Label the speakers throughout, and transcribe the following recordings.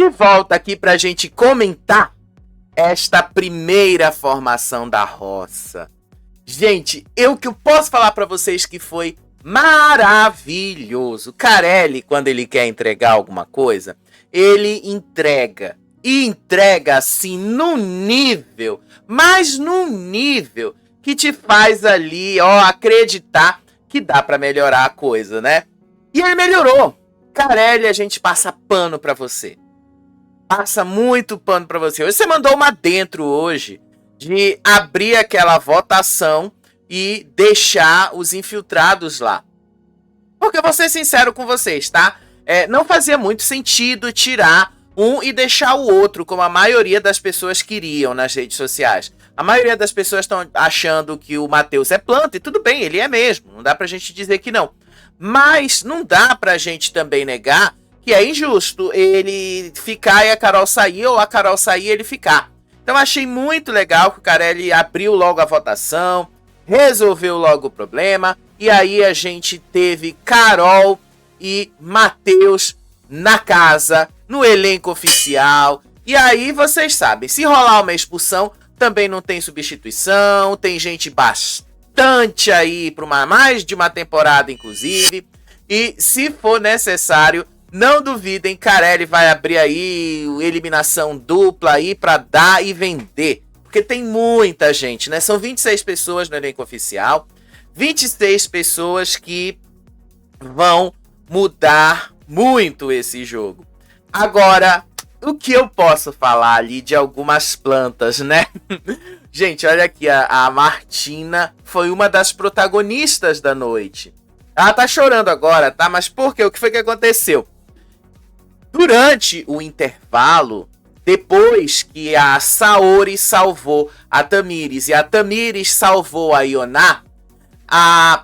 Speaker 1: de volta aqui pra gente comentar esta primeira formação da roça. Gente, o que eu posso falar pra vocês que foi maravilhoso. Carelli, quando ele quer entregar alguma coisa, ele entrega. E entrega assim num nível, mas num nível que te faz ali, acreditar que dá pra melhorar a coisa, né? E ele melhorou. Carelli, a gente passa pano pra você. Passa muito pano pra você. Você mandou uma dentro hoje de abrir aquela votação e deixar os infiltrados lá. Porque eu vou ser sincero com vocês, tá? Não fazia muito sentido tirar um e deixar o outro, como a maioria das pessoas queriam nas redes sociais. A maioria das pessoas estão achando que o Matheus é planta, e tudo bem, ele é mesmo. Não dá pra gente dizer que não. Mas não dá pra gente também negar que é injusto ele ficar e a Carol sair, ou a Carol sair e ele ficar. Então achei muito legal que o Carelli abriu logo a votação, resolveu logo o problema, e aí a gente teve Carol e Matheus na casa, no elenco oficial. E aí vocês sabem, se rolar uma expulsão, também não tem substituição, tem gente bastante aí para mais de uma temporada, inclusive. E se for necessário, não duvidem, Carelli vai abrir aí eliminação dupla aí para dar e vender. Porque tem muita gente, né? São 26 pessoas no elenco oficial, 26 pessoas que vão mudar muito esse jogo. Agora, o que eu posso falar ali de algumas plantas, né? Gente, olha aqui, a Martina foi uma das protagonistas da noite. Ela tá chorando agora, tá? Mas por quê? O que foi que aconteceu? Durante o intervalo, depois que a Saori salvou a Tamires e a Tamires salvou a Ioná, a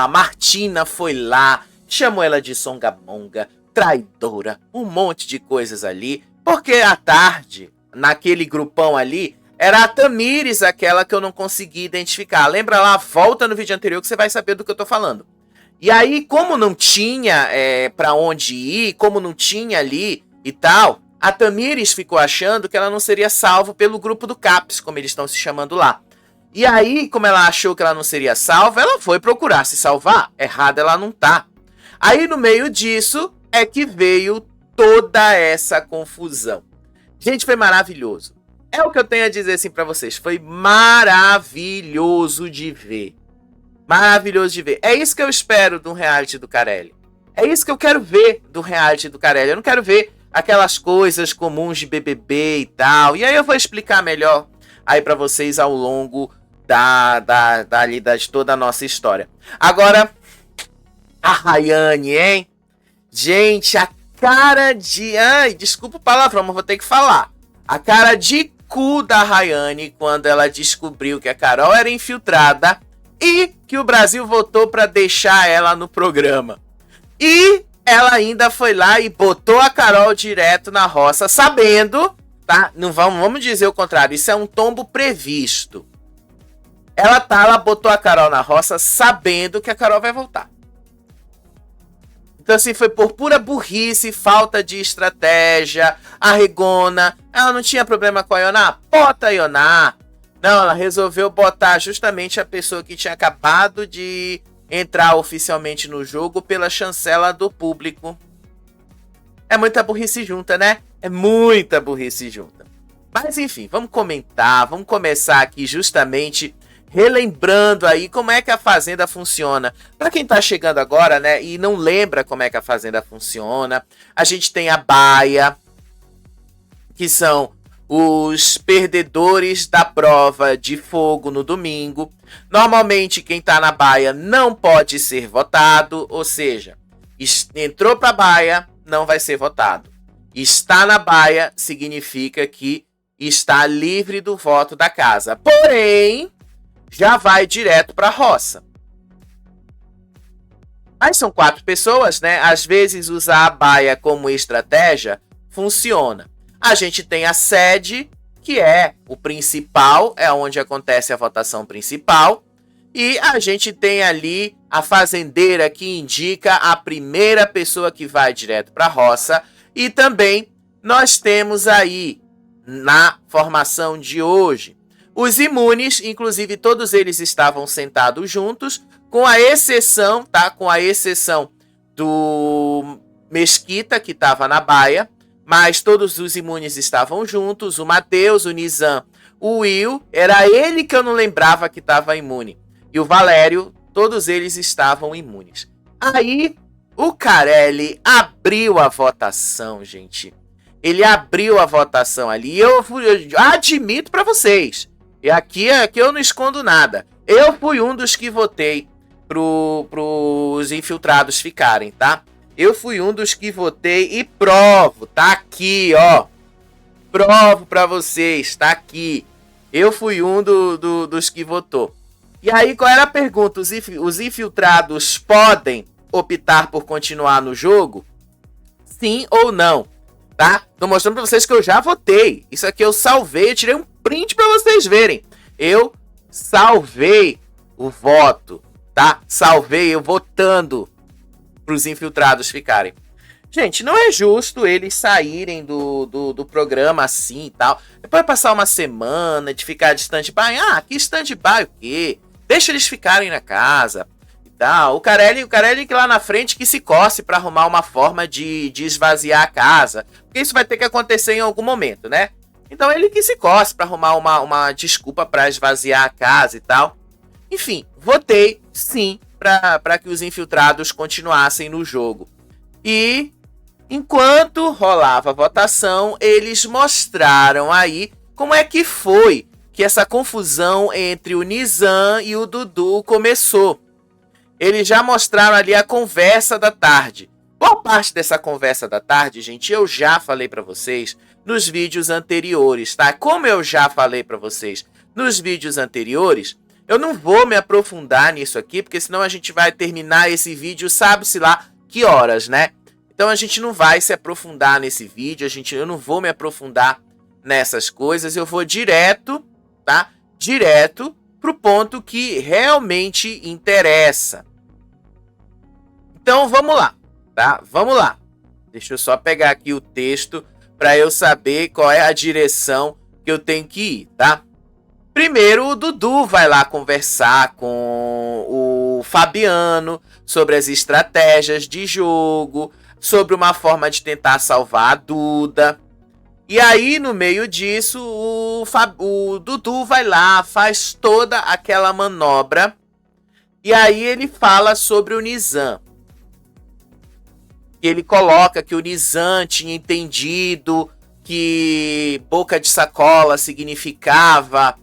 Speaker 1: Martina foi lá, chamou ela de songamonga, traidora, um monte de coisas ali, porque à tarde, naquele grupão ali, era a Tamires aquela que eu não consegui identificar. Lembra lá, volta no vídeo anterior que você vai saber do que eu tô falando. E aí, como não tinha pra onde ir, como não tinha ali e tal, a Tamires ficou achando que ela não seria salva pelo grupo do CAPS, como eles estão se chamando lá. E aí, como ela achou que ela não seria salva, ela foi procurar se salvar. Errada ela não tá. Aí, no meio disso, é que veio toda essa confusão. Gente, foi maravilhoso. É o que eu tenho a dizer assim pra vocês. Foi maravilhoso de ver. Maravilhoso de ver. É isso que eu espero do reality do Carelli. É isso que eu quero ver do reality do Carelli. Eu não quero ver aquelas coisas comuns de BBB e tal. E aí eu vou explicar melhor aí pra vocês ao longo de toda a nossa história. Agora, a Rayane, hein? Gente, a cara de... Ai, desculpa o palavrão, mas vou ter que falar. A cara de cu da Rayane quando ela descobriu que a Carol era infiltrada e que o Brasil votou pra deixar ela no programa. E ela ainda foi lá e botou a Carol direto na roça, sabendo, tá? Não vamos dizer o contrário, isso é um tombo previsto. Ela botou a Carol na roça sabendo que a Carol vai voltar. Então assim, foi por pura burrice, falta de estratégia, arregona. Ela não tinha problema com a Ioná? Bota a Ioná. Não, ela resolveu botar justamente a pessoa que tinha acabado de entrar oficialmente no jogo pela chancela do público. É muita burrice junta, né? É muita burrice junta. Mas enfim, vamos comentar, vamos começar aqui justamente relembrando aí como é que a Fazenda funciona. Para quem tá chegando agora, né, e não lembra como é que a Fazenda funciona, a gente tem a baia, que são os perdedores da prova de fogo no domingo. Normalmente quem tá na baia não pode ser votado, ou seja, entrou pra baia, não vai ser votado. Está na baia significa que está livre do voto da casa. Porém, já vai direto para a roça. Mas são 4 pessoas, né? Às vezes usar a baia como estratégia funciona. A gente tem a sede, que é o principal, é onde acontece a votação principal. E a gente tem ali a fazendeira que indica a primeira pessoa que vai direto para a roça. E também nós temos aí, na formação de hoje, os imunes, inclusive todos eles estavam sentados juntos, com a exceção, tá? Com a exceção do Mesquita, que estava na baia, mas todos os imunes estavam juntos, o Matheus, o Nizam, o Will, era ele que eu não lembrava que estava imune, e o Valério, todos eles estavam imunes. Aí, o Carelli abriu a votação, gente. Ele abriu a votação ali, e eu admito para vocês, e aqui eu não escondo nada, eu fui um dos que votei pros infiltrados ficarem, tá? Eu fui um dos que votei e provo, tá aqui, ó. Provo pra vocês, tá aqui. Eu fui um dos que votou. E aí, qual era a pergunta? Os infiltrados podem optar por continuar no jogo? Sim ou não? Tá? Tô mostrando pra vocês que eu já votei. Isso aqui eu salvei, eu tirei um print pra vocês verem. Eu salvei o voto, tá? Salvei eu votando pros infiltrados ficarem. Gente, não é justo eles saírem do programa assim e tal. Depois passar uma semana de ficar de stand-by. Ah, que stand-by o quê? Deixa eles ficarem na casa e tal. O Carelli que lá na frente que se coce pra arrumar uma forma de esvaziar a casa. Porque isso vai ter que acontecer em algum momento, né? Então ele que se coce pra arrumar uma desculpa pra esvaziar a casa e tal. Enfim, votei sim para que os infiltrados continuassem no jogo. E enquanto rolava a votação, eles mostraram aí como é que foi que essa confusão entre o Nizam e o Dudu começou. Eles já mostraram ali a conversa da tarde. Boa parte dessa conversa da tarde, gente, eu já falei para vocês nos vídeos anteriores, tá? Como eu já falei para vocês nos vídeos anteriores, eu não vou me aprofundar nisso aqui, porque senão a gente vai terminar esse vídeo, sabe-se lá que horas, né? Então a gente não vai se aprofundar nesse vídeo, eu não vou me aprofundar nessas coisas, eu vou direto, tá? Direto pro ponto que realmente interessa. Então vamos lá, tá? Vamos lá. Deixa eu só pegar aqui o texto para eu saber qual é a direção que eu tenho que ir, tá? Primeiro, o Dudu vai lá conversar com o Fabiano sobre as estratégias de jogo, sobre uma forma de tentar salvar a Duda. E aí, no meio disso, o Dudu vai lá, faz toda aquela manobra. E aí ele fala sobre o Nizam. Ele coloca que o Nizam tinha entendido que boca de sacola significava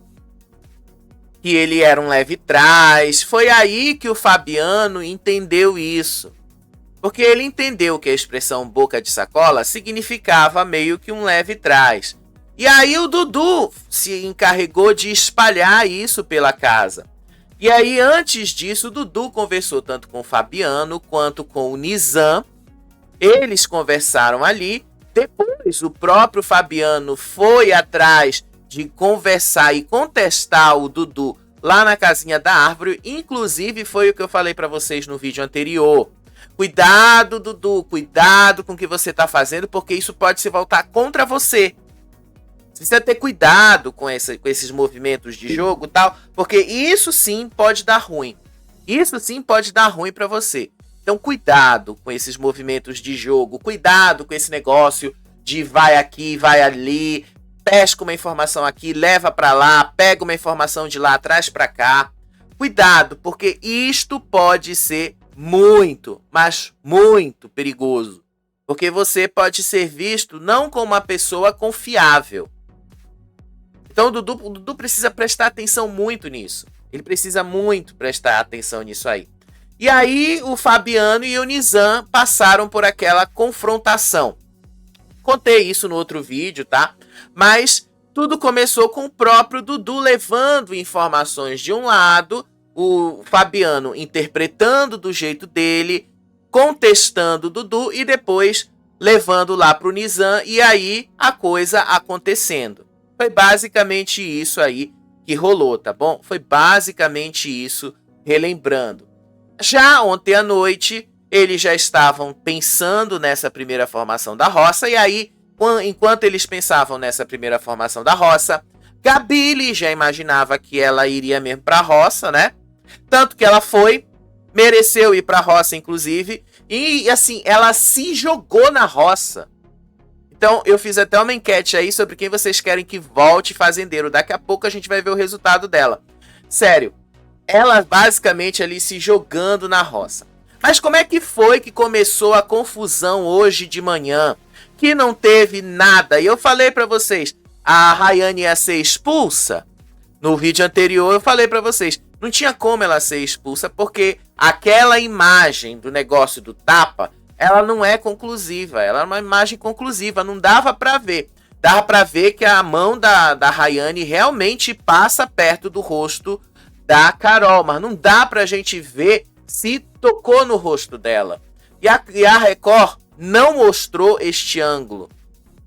Speaker 1: que ele era um leve trás. Foi aí que o Fabiano entendeu isso. Porque ele entendeu que a expressão boca de sacola significava meio que um leve trás. E aí o Dudu se encarregou de espalhar isso pela casa. E aí, antes disso, o Dudu conversou tanto com o Fabiano quanto com o Nizam. Eles conversaram ali. Depois, o próprio Fabiano foi atrás de conversar e contestar o Dudu lá na casinha da árvore. Inclusive, foi o que eu falei para vocês no vídeo anterior. Cuidado, Dudu, cuidado com o que você tá fazendo, porque isso pode se voltar contra você. Você precisa ter cuidado com esses movimentos de jogo e tal, porque isso sim pode dar ruim. Isso sim pode dar ruim para você. Então, cuidado com esses movimentos de jogo, cuidado com esse negócio de vai aqui, vai ali, pesca uma informação aqui, leva para lá, pega uma informação de lá, traz para cá. Cuidado, porque isto pode ser muito, mas muito perigoso. Porque você pode ser visto não como uma pessoa confiável. Então o Dudu precisa prestar atenção muito nisso. Ele precisa muito prestar atenção nisso aí. E aí o Fabiano e o Nizam passaram por aquela confrontação. Contei isso no outro vídeo, tá? Mas tudo começou com o próprio Dudu levando informações de um lado, o Fabiano interpretando do jeito dele, contestando o Dudu e depois levando lá pro Nizam e aí a coisa acontecendo. Foi basicamente isso aí que rolou, tá bom? Foi basicamente isso, relembrando. Já ontem à noite, eles já estavam pensando nessa primeira formação da roça, e aí, enquanto eles pensavam nessa primeira formação da roça, Gabile já imaginava que ela iria mesmo para a roça, né? Tanto que ela foi, mereceu ir para a roça, inclusive, e assim, ela se jogou na roça. Então, eu fiz até uma enquete aí sobre quem vocês querem que volte fazendeiro. Daqui a pouco a gente vai ver o resultado dela. Sério, ela basicamente ali se jogando na roça. Mas como é que foi que começou a confusão hoje de manhã? Que não teve nada. E eu falei pra vocês, a Rayane ia ser expulsa. No vídeo anterior eu falei pra vocês, não tinha como ela ser expulsa, porque aquela imagem do negócio do tapa, ela não é conclusiva. Ela é uma imagem conclusiva, não dava pra ver. Dava pra ver que a mão da Rayane realmente passa perto do rosto da Carol, mas não dá pra gente ver se tocou no rosto dela. E a Record não mostrou este ângulo.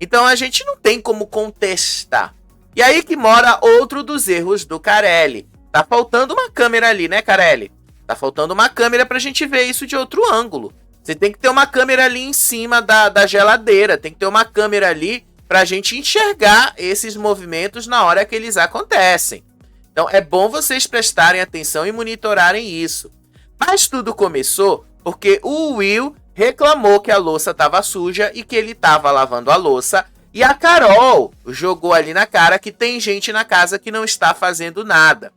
Speaker 1: Então a gente não tem como contestar. E aí que mora outro dos erros do Carelli. Tá faltando uma câmera ali, né, Carelli? Tá faltando uma câmera pra gente ver isso de outro ângulo. Você tem que ter uma câmera ali em cima da geladeira. Tem que ter uma câmera ali pra gente enxergar esses movimentos na hora que eles acontecem. Então é bom vocês prestarem atenção e monitorarem isso. Mas tudo começou porque o Will reclamou que a louça estava suja e que ele estava lavando a louça. E a Carol jogou ali na cara que tem gente na casa que não está fazendo nada.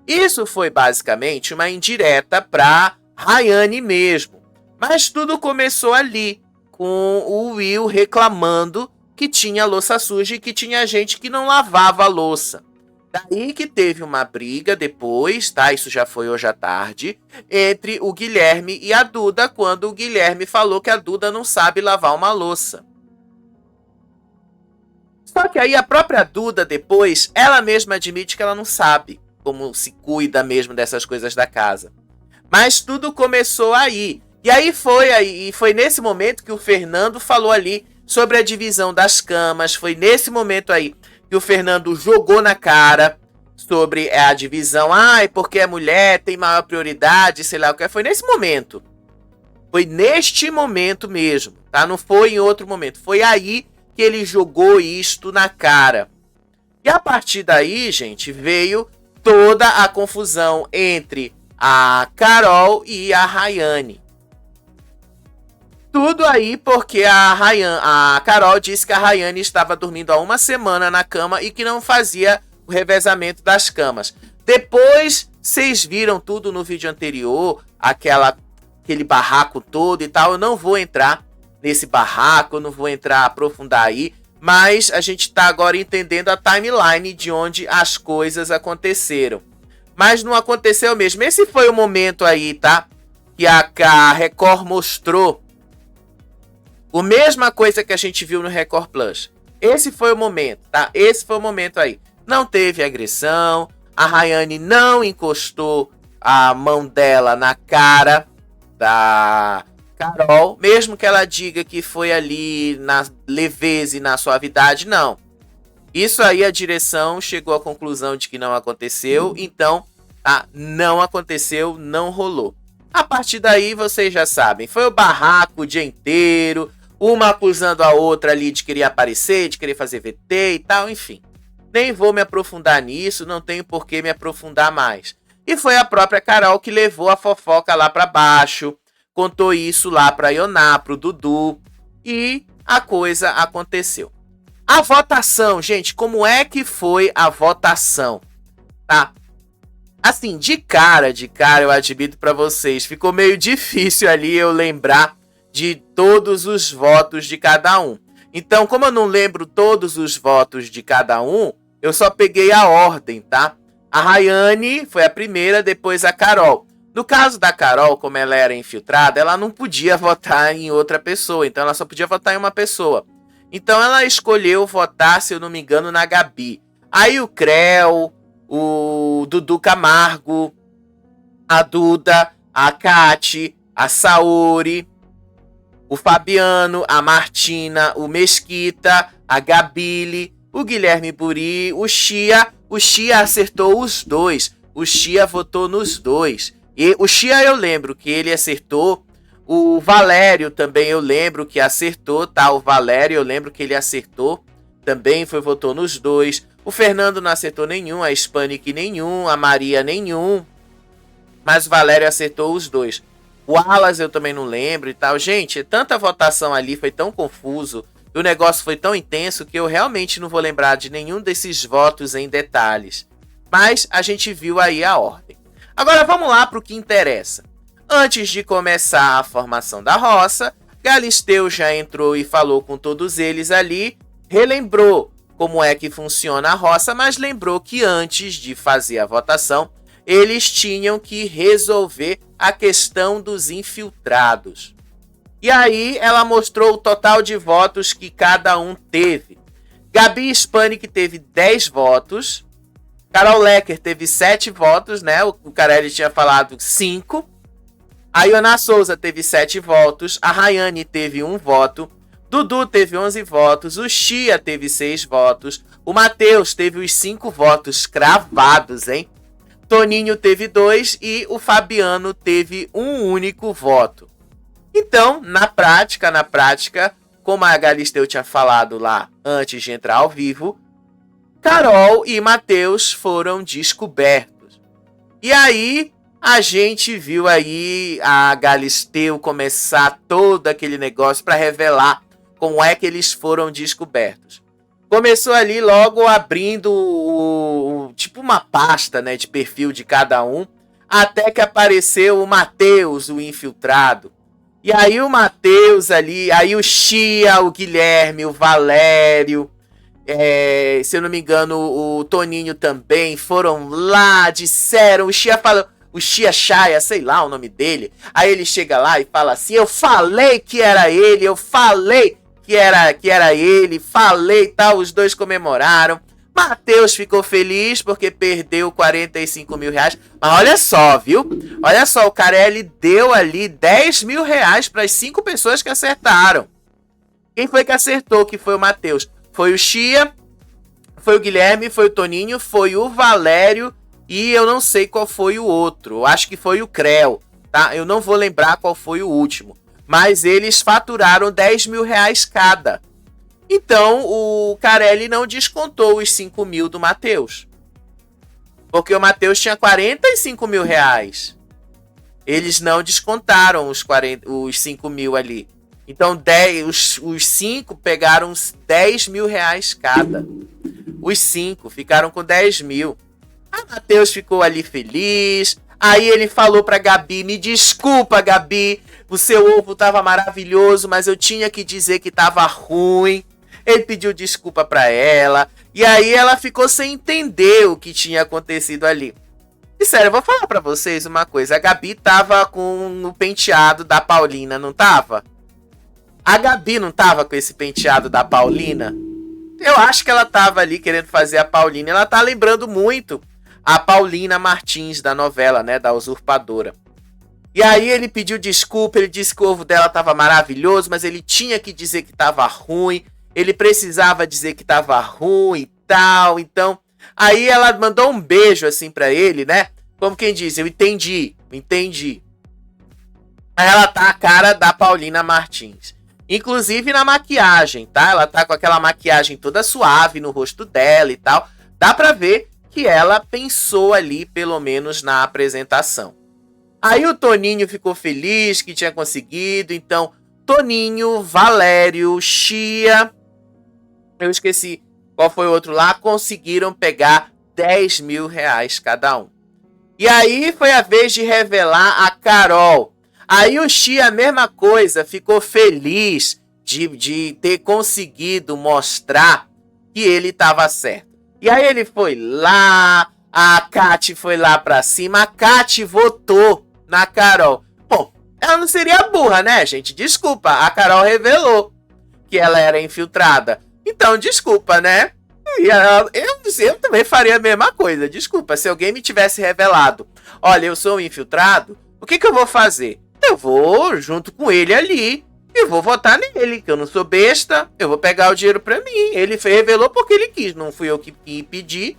Speaker 1: Isso foi basicamente uma indireta para Rayane mesmo. Mas tudo começou ali, com o Will reclamando que tinha louça suja e que tinha gente que não lavava a louça. Daí que teve uma briga depois, tá? Isso já foi hoje à tarde, entre o Guilherme e a Duda, quando o Guilherme falou que a Duda não sabe lavar uma louça. Só que aí a própria Duda depois, ela mesma admite que ela não sabe como se cuida mesmo dessas coisas da casa. Mas tudo começou aí. E aí foi nesse momento que o Fernando falou ali sobre a divisão das camas, foi nesse momento aí que o Fernando jogou na cara sobre a divisão. Porque a mulher tem maior prioridade, sei lá o que. Foi nesse momento. Foi neste momento mesmo, tá? Não foi em outro momento. Foi aí que ele jogou isto na cara. E a partir daí, gente, veio toda a confusão entre a Carol e a Rayane. Tudo aí porque a Carol disse que a Rayane estava dormindo há uma semana na cama e que não fazia o revezamento das camas. Depois, vocês viram tudo no vídeo anterior, aquele barraco todo e tal. Eu não vou entrar nesse barraco, eu não vou aprofundar aí, mas a gente está agora entendendo a timeline de onde as coisas aconteceram. Mas não aconteceu mesmo. Esse foi o momento aí, tá? Que a Record mostrou a mesma coisa que a gente viu no Record Plus. Esse foi o momento, tá? Esse foi o momento aí. Não teve agressão. A Rayane não encostou a mão dela na cara da Carol. Mesmo que ela diga que foi ali na leveza e na suavidade, não. Isso aí a direção chegou à conclusão de que não aconteceu. Então, tá? Não aconteceu, não rolou. A partir daí, vocês já sabem. Foi o barraco o dia inteiro. Uma acusando a outra ali de querer aparecer, de querer fazer VT e tal, enfim. Nem vou me aprofundar nisso, não tenho por que me aprofundar mais. E foi a própria Carol que levou a fofoca lá pra baixo, contou isso lá pra Ioná, pro Dudu, e a coisa aconteceu. A votação, gente, como é que foi a votação? Tá? Assim, de cara, eu admito pra vocês, ficou meio difícil ali eu lembrar de todos os votos de cada um. Então, como eu não lembro todos os votos de cada um, eu só peguei a ordem, tá? A Rayane foi a primeira, depois a Carol. No caso da Carol, como ela era infiltrada, ela não podia votar em outra pessoa, então ela só podia votar em uma pessoa. Então ela escolheu votar, se eu não me engano, na Gabi. Aí o Creu, o Dudu Camargo, a Duda, a Kati, a Saori, o Fabiano, a Martina, o Mesquita, a Gabile, o Guilherme Buri, o Chia. O Chia acertou os dois. O Chia votou nos dois. E o Chia eu lembro que ele acertou. O Valério também eu lembro que acertou, tá? O Valério eu lembro que ele acertou. Também votou nos dois. O Fernando não acertou nenhum, a Hispanic nenhum, a Maria nenhum. Mas o Valério acertou os dois. O Alas eu também não lembro e tal. Gente, tanta votação ali, foi tão confuso. O negócio foi tão intenso que eu realmente não vou lembrar de nenhum desses votos em detalhes. Mas a gente viu aí a ordem. Agora vamos lá para o que interessa. Antes de começar a formação da roça, Galisteu já entrou e falou com todos eles ali, relembrou como é que funciona a roça, mas lembrou que antes de fazer a votação, eles tinham que resolver a questão dos infiltrados. E aí ela mostrou o total de votos que cada um teve. Gabi Hispanic teve 10 votos, Carol Lecker teve 7 votos, né? O Carelli tinha falado 5. A Iona Souza teve 7 votos, a Rayane teve 1 voto, Dudu teve 11 votos, o Chia teve 6 votos, o Matheus teve os 5 votos cravados, hein? Toninho teve 2 e o Fabiano teve 1 único voto. Então, na prática, como a Galisteu tinha falado lá antes de entrar ao vivo, Carol e Matheus foram descobertos. E aí a gente viu aí a Galisteu começar todo aquele negócio para revelar como é que eles foram descobertos. Começou ali logo abrindo tipo uma pasta, né, de perfil de cada um, até que apareceu o Matheus, o infiltrado. E aí o Matheus ali, aí o Chia, o Guilherme, o Valério, se eu não me engano, o Toninho também foram lá, disseram, o Chia falou, o Chia Chaya, sei lá o nome dele, aí ele chega lá e fala assim, eu falei que era ele, eu falei que era ele, falei e tal, os dois comemoraram. Matheus ficou feliz porque perdeu 45 mil reais. Mas olha só, viu? Olha só, o Carelli deu ali 10 mil reais para as 5 pessoas que acertaram. Quem foi que acertou que foi o Matheus? Foi o Chia, foi o Guilherme, foi o Toninho, foi o Valério e eu não sei qual foi o outro. Eu acho que foi o Creu, tá? Eu não vou lembrar qual foi o último. Mas eles faturaram 10 mil reais cada. Então, o Carelli não descontou os 5 mil do Matheus. Porque o Matheus tinha 45 mil reais. Eles não descontaram os 5 mil ali. Então, os 5 pegaram 10 mil reais cada. Os 5 ficaram com 10 mil. A Matheus ficou ali feliz. Aí ele falou pra Gabi, me desculpa, Gabi, o seu ovo tava maravilhoso, mas eu tinha que dizer que tava ruim. Ele pediu desculpa pra ela. E aí ela ficou sem entender o que tinha acontecido ali. E sério, eu vou falar pra vocês uma coisa. A Gabi tava com o penteado da Paulina, não tava? A Gabi não tava com esse penteado da Paulina? Eu acho que ela tava ali querendo fazer a Paulina. Ela tá lembrando muito a Paulina Martins da novela, né? Da Usurpadora. E aí ele pediu desculpa, ele disse que o ovo dela tava maravilhoso, mas ele tinha que dizer que tava ruim. Ele precisava dizer que tava ruim e tal, então... Aí ela mandou um beijo assim pra ele, né? Como quem diz, eu entendi. Aí ela tá a cara da Paulina Martins. Inclusive na maquiagem, tá? Ela tá com aquela maquiagem toda suave no rosto dela e tal. Dá pra ver que ela pensou ali, pelo menos na apresentação. Aí o Toninho ficou feliz que tinha conseguido, então... Toninho, Valério, Chia... Eu esqueci qual foi o outro lá. Conseguiram pegar 10 mil reais cada um. E aí foi a vez de revelar a Carol. Aí o Chia, a mesma coisa, ficou feliz de ter conseguido mostrar que ele estava certo. E aí ele foi lá, a Kati foi lá pra cima, a Kati votou na Carol. Bom, ela não seria burra, né, gente? Desculpa, a Carol revelou que ela era infiltrada. Então, desculpa, né? Eu também faria a mesma coisa. Desculpa, se alguém me tivesse revelado, olha, eu sou um infiltrado, o que eu vou fazer? Eu vou junto com ele ali e vou votar nele, que eu não sou besta, eu vou pegar o dinheiro pra mim. Ele revelou porque ele quis, não fui eu que pedir.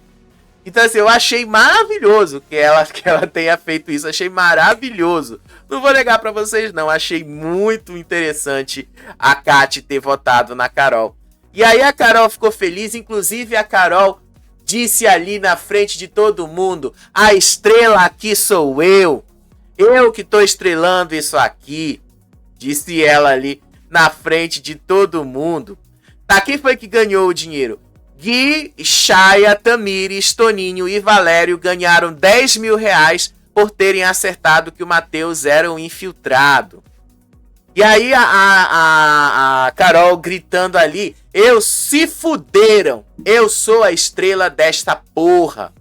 Speaker 1: Então, assim, eu achei maravilhoso que ela tenha feito isso. Achei maravilhoso. Não vou negar pra vocês, não. Achei muito interessante a Kate ter votado na Carol. E aí a Carol ficou feliz. Inclusive, a Carol disse ali na frente de todo mundo: a estrela aqui sou eu. Eu que tô estrelando isso aqui. Disse ela ali na frente de todo mundo. Tá, quem foi que ganhou o dinheiro? Gui, Chaya, Tamires, Toninho e Valério ganharam 10 mil reais por terem acertado que o Matheus era um infiltrado. E aí a Carol gritando ali: eu se fuderam, eu sou a estrela desta porra.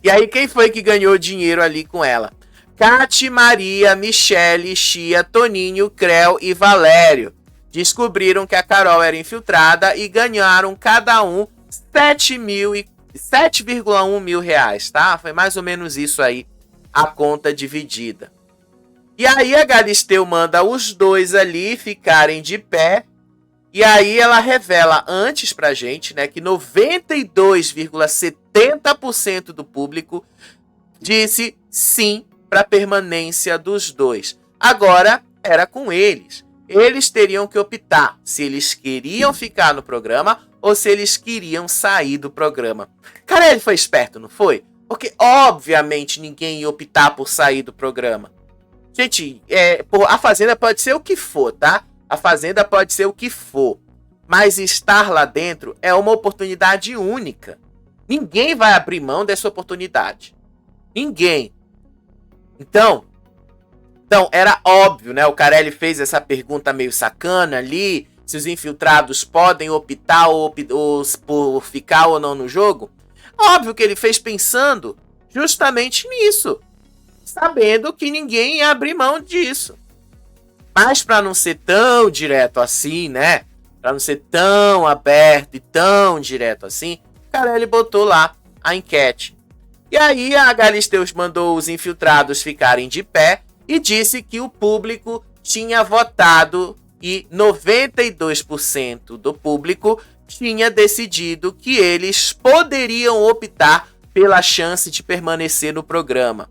Speaker 1: E aí quem foi que ganhou dinheiro ali com ela? Cate, Maria, Michele, Chia, Toninho, Creu e Valério. Descobriram que a Carol era infiltrada e ganharam cada um 7,1 mil reais, tá? Foi mais ou menos isso aí, a conta dividida. E aí a Galisteu manda os dois ali ficarem de pé. E aí ela revela antes pra gente, né, que 92,70% do público disse sim para a permanência dos dois. Agora era com eles. Eles teriam que optar se eles queriam ficar no programa ou se eles queriam sair do programa. Cara, ele foi esperto, não foi? Porque, obviamente, ninguém ia optar por sair do programa. Gente, a Fazenda pode ser o que for, tá? A Fazenda pode ser o que for. Mas estar lá dentro é uma oportunidade única. Ninguém vai abrir mão dessa oportunidade. Ninguém. Então, era óbvio, né? O Carelli fez essa pergunta meio sacana ali, se os infiltrados podem optar por ficar ou não no jogo. Óbvio que ele fez pensando justamente nisso, sabendo que ninguém ia abrir mão disso. Mas para não ser tão direto assim, né? Para não ser tão aberto e tão direto assim, o Carelli botou lá a enquete. E aí a Galisteu mandou os infiltrados ficarem de pé e disse que o público tinha votado e 92% do público tinha decidido que eles poderiam optar pela chance de permanecer no programa.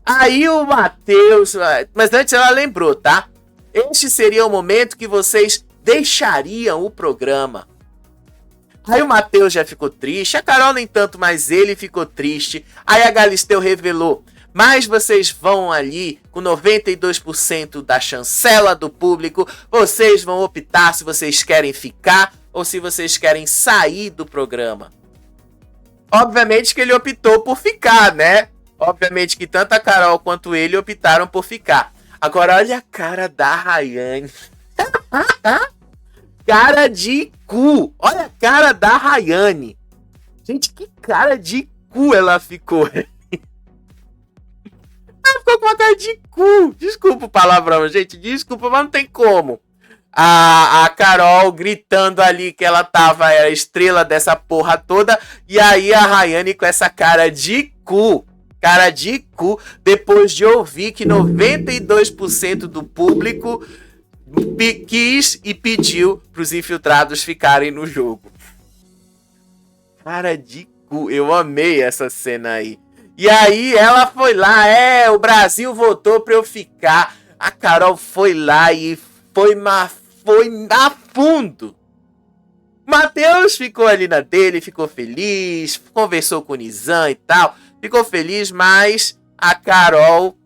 Speaker 1: Aí o Matheus... Mas antes ela lembrou, tá? Este seria o momento que vocês deixariam o programa. Aí o Matheus já ficou triste, a Carol nem tanto, mas ele ficou triste. Aí a Galisteu revelou: mas vocês vão ali com 92% da chancela do público, vocês vão optar se vocês querem ficar ou se vocês querem sair do programa. Obviamente que ele optou por ficar, né? Obviamente que tanto a Carol quanto ele optaram por ficar. Agora olha a cara da Rayane. Cara de cu. Olha a cara da Rayane. Gente, que cara de cu ela ficou. Ela ficou com uma cara de cu. Desculpa o palavrão, gente. Desculpa, mas não tem como. A Carol gritando ali que ela tava a estrela dessa porra toda. E aí a Rayane com essa cara de cu. Cara de cu. Depois de ouvir que 92% do público quis e pediu pros infiltrados ficarem no jogo. Cara de cu. Eu amei essa cena aí. E aí ela foi lá, o Brasil votou pra eu ficar. A Carol foi lá e foi a fundo. Matheus ficou ali na dele, ficou feliz, conversou com o Nizam e tal. Ficou feliz, mas a Carol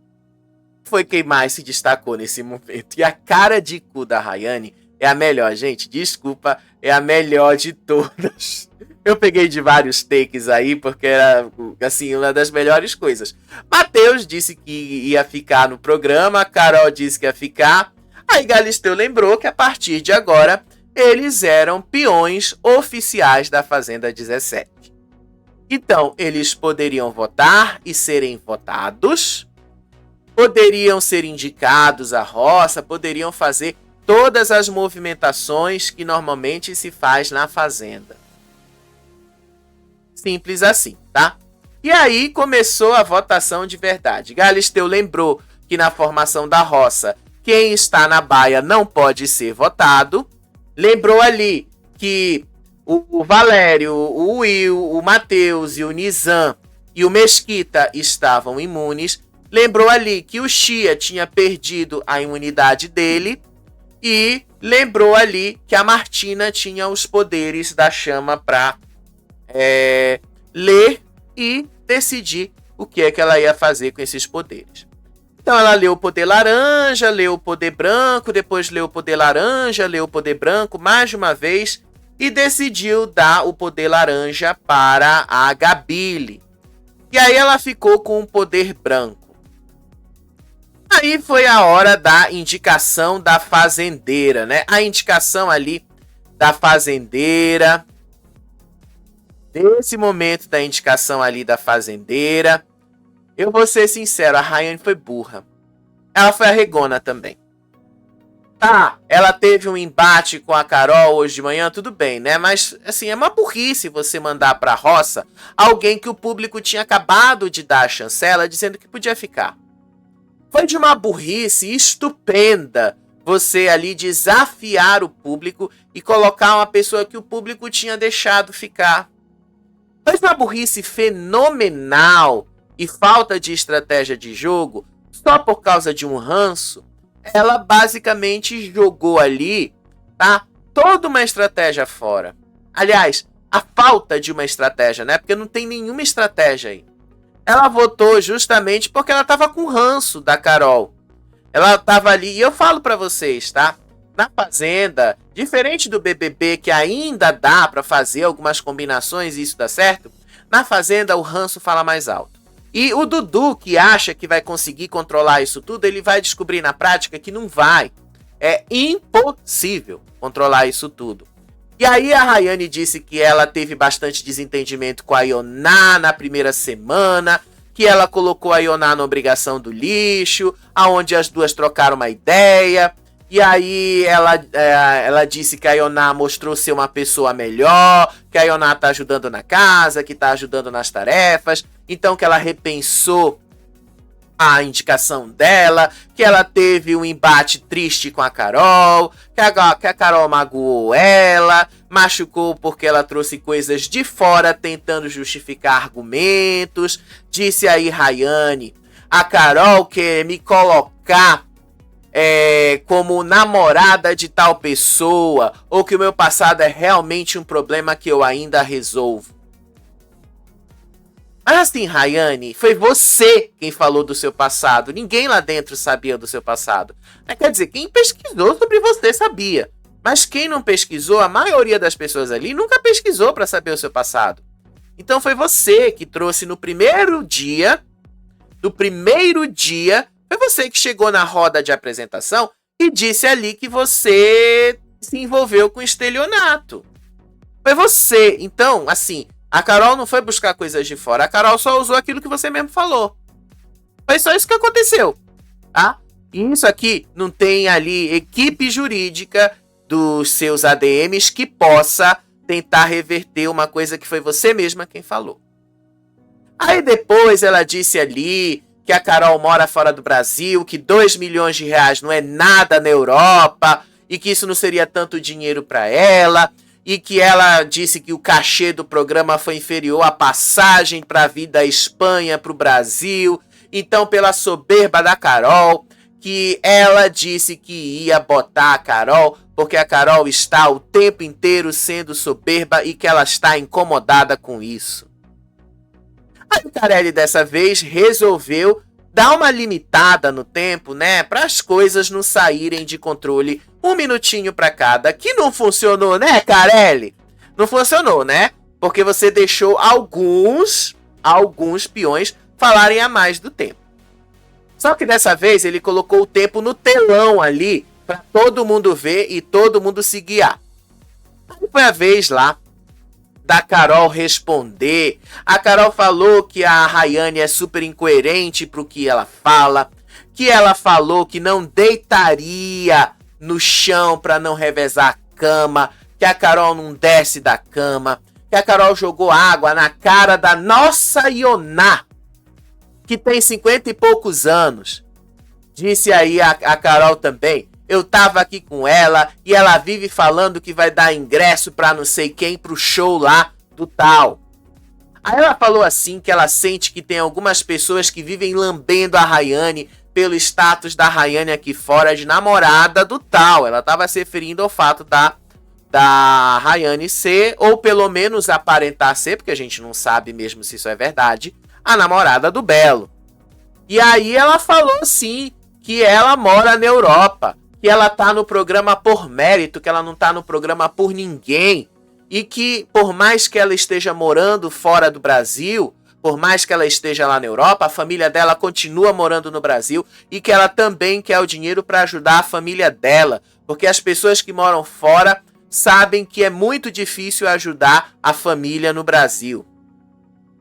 Speaker 1: foi quem mais se destacou nesse momento. E a cara de cu da Rayane é a melhor, gente. Desculpa, é a melhor de todas. Eu peguei de vários takes aí, porque era, assim, uma das melhores coisas. Matheus disse que ia ficar no programa, Carol disse que ia ficar. Aí Galisteu lembrou que a partir de agora, eles eram peões oficiais da Fazenda 17. Então, eles poderiam votar e serem votados, poderiam ser indicados à roça, poderiam fazer todas as movimentações que normalmente se faz na Fazenda. Simples assim, tá? E aí começou a votação de verdade. Galisteu lembrou que na formação da roça, quem está na baia não pode ser votado. Lembrou ali que o Valério, o Will, o Matheus e o Nizam e o Mesquita estavam imunes, lembrou ali que o Chia tinha perdido a imunidade dele e lembrou ali que a Martina tinha os poderes da chama para ler e decidir o que é que ela ia fazer com esses poderes. Então ela leu o poder laranja, leu o poder branco, depois leu o poder laranja, leu o poder branco mais de uma vez e decidiu dar o poder laranja para a Gabile. E aí ela ficou com o poder branco. Aí foi a hora da indicação da fazendeira, né? A indicação ali da fazendeira. Nesse momento da indicação ali da fazendeira, eu vou ser sincero, a Rayane foi burra. Ela foi arregona também. Tá, ela teve um embate com a Carol hoje de manhã, tudo bem, né? Mas, assim, é uma burrice você mandar pra roça alguém que o público tinha acabado de dar a chancela dizendo que podia ficar. Foi de uma burrice estupenda você ali desafiar o público e colocar uma pessoa que o público tinha deixado ficar. Foi uma burrice fenomenal e falta de estratégia de jogo só por causa de um ranço. Ela basicamente jogou ali, tá? Toda uma estratégia fora. Aliás, a falta de uma estratégia, né? Porque não tem nenhuma estratégia aí. Ela votou justamente porque ela tava com ranço da Carol. Ela tava ali, e eu falo pra vocês, tá? Na Fazenda, diferente do BBB, que ainda dá pra fazer algumas combinações e isso dá certo, na Fazenda o ranço fala mais alto. E o Dudu, que acha que vai conseguir controlar isso tudo, ele vai descobrir na prática que não vai. É impossível controlar isso tudo. E aí a Rayane disse que ela teve bastante desentendimento com a Ioná na primeira semana, que ela colocou a Ioná na obrigação do lixo, aonde as duas trocaram uma ideia. E aí ela disse que a Ioná mostrou ser uma pessoa melhor, que a Ioná tá ajudando na casa, que tá ajudando nas tarefas, então que ela repensou a indicação dela, que ela teve um embate triste com a Carol, que a Carol magoou ela, machucou porque ela trouxe coisas de fora tentando justificar argumentos. Disse aí Rayane, a Carol quer me colocar como namorada de tal pessoa, ou que o meu passado é realmente um problema que eu ainda resolvo. Mas assim, Rayane, foi você quem falou do seu passado. Ninguém lá dentro sabia do seu passado. Quer dizer, quem pesquisou sobre você sabia. Mas quem não pesquisou, a maioria das pessoas ali nunca pesquisou para saber o seu passado. Então foi você que trouxe no primeiro dia, foi você que chegou na roda de apresentação e disse ali que você se envolveu com estelionato. Foi você. Então, assim, a Carol não foi buscar coisas de fora. A Carol só usou aquilo que você mesmo falou. Foi só isso que aconteceu. Tá? E isso aqui não tem ali equipe jurídica dos seus ADMs que possa tentar reverter uma coisa que foi você mesma quem falou. Aí depois ela disse ali que a Carol mora fora do Brasil, que 2 milhões de reais não é nada na Europa e que isso não seria tanto dinheiro para ela. E que ela disse que o cachê do programa foi inferior à passagem para vir da Espanha para o Brasil. Então, pela soberba da Carol, que ela disse que ia botar a Carol, porque a Carol está o tempo inteiro sendo soberba e que ela está incomodada com isso. Aí o Carelli dessa vez resolveu dar uma limitada no tempo, né, para as coisas não saírem de controle. 1 minutinho para cada, que não funcionou, né, Carelli? Não funcionou, né? Porque você deixou alguns peões falarem a mais do tempo. Só que dessa vez ele colocou o tempo no telão ali, para todo mundo ver e todo mundo se guiar. Aí foi a vez lá da Carol responder. A Carol falou que a Rayane é super incoerente pro que ela fala, que ela falou que não deitaria no chão para não revezar a cama, que a Carol não desce da cama, que a Carol jogou água na cara da nossa Ioná, que tem 50 e poucos anos. Disse aí a Carol também. eu tava aqui com ela e ela vive falando que vai dar ingresso pra não sei quem pro show lá do tal. Aí ela falou assim que ela sente que tem algumas pessoas que vivem lambendo a Rayane pelo status da Rayane aqui fora de namorada do tal. Ela tava se referindo ao fato da Rayane ser, ou pelo menos aparentar ser, porque a gente não sabe mesmo se isso é verdade, a namorada do Belo. E aí ela falou assim que ela mora na Europa, que ela tá no programa por mérito, que ela não tá no programa por ninguém, e que por mais que ela esteja morando fora do Brasil, por mais que ela esteja lá na Europa, a família dela continua morando no Brasil e que ela também quer o dinheiro para ajudar a família dela, porque as pessoas que moram fora sabem que é muito difícil ajudar a família no Brasil.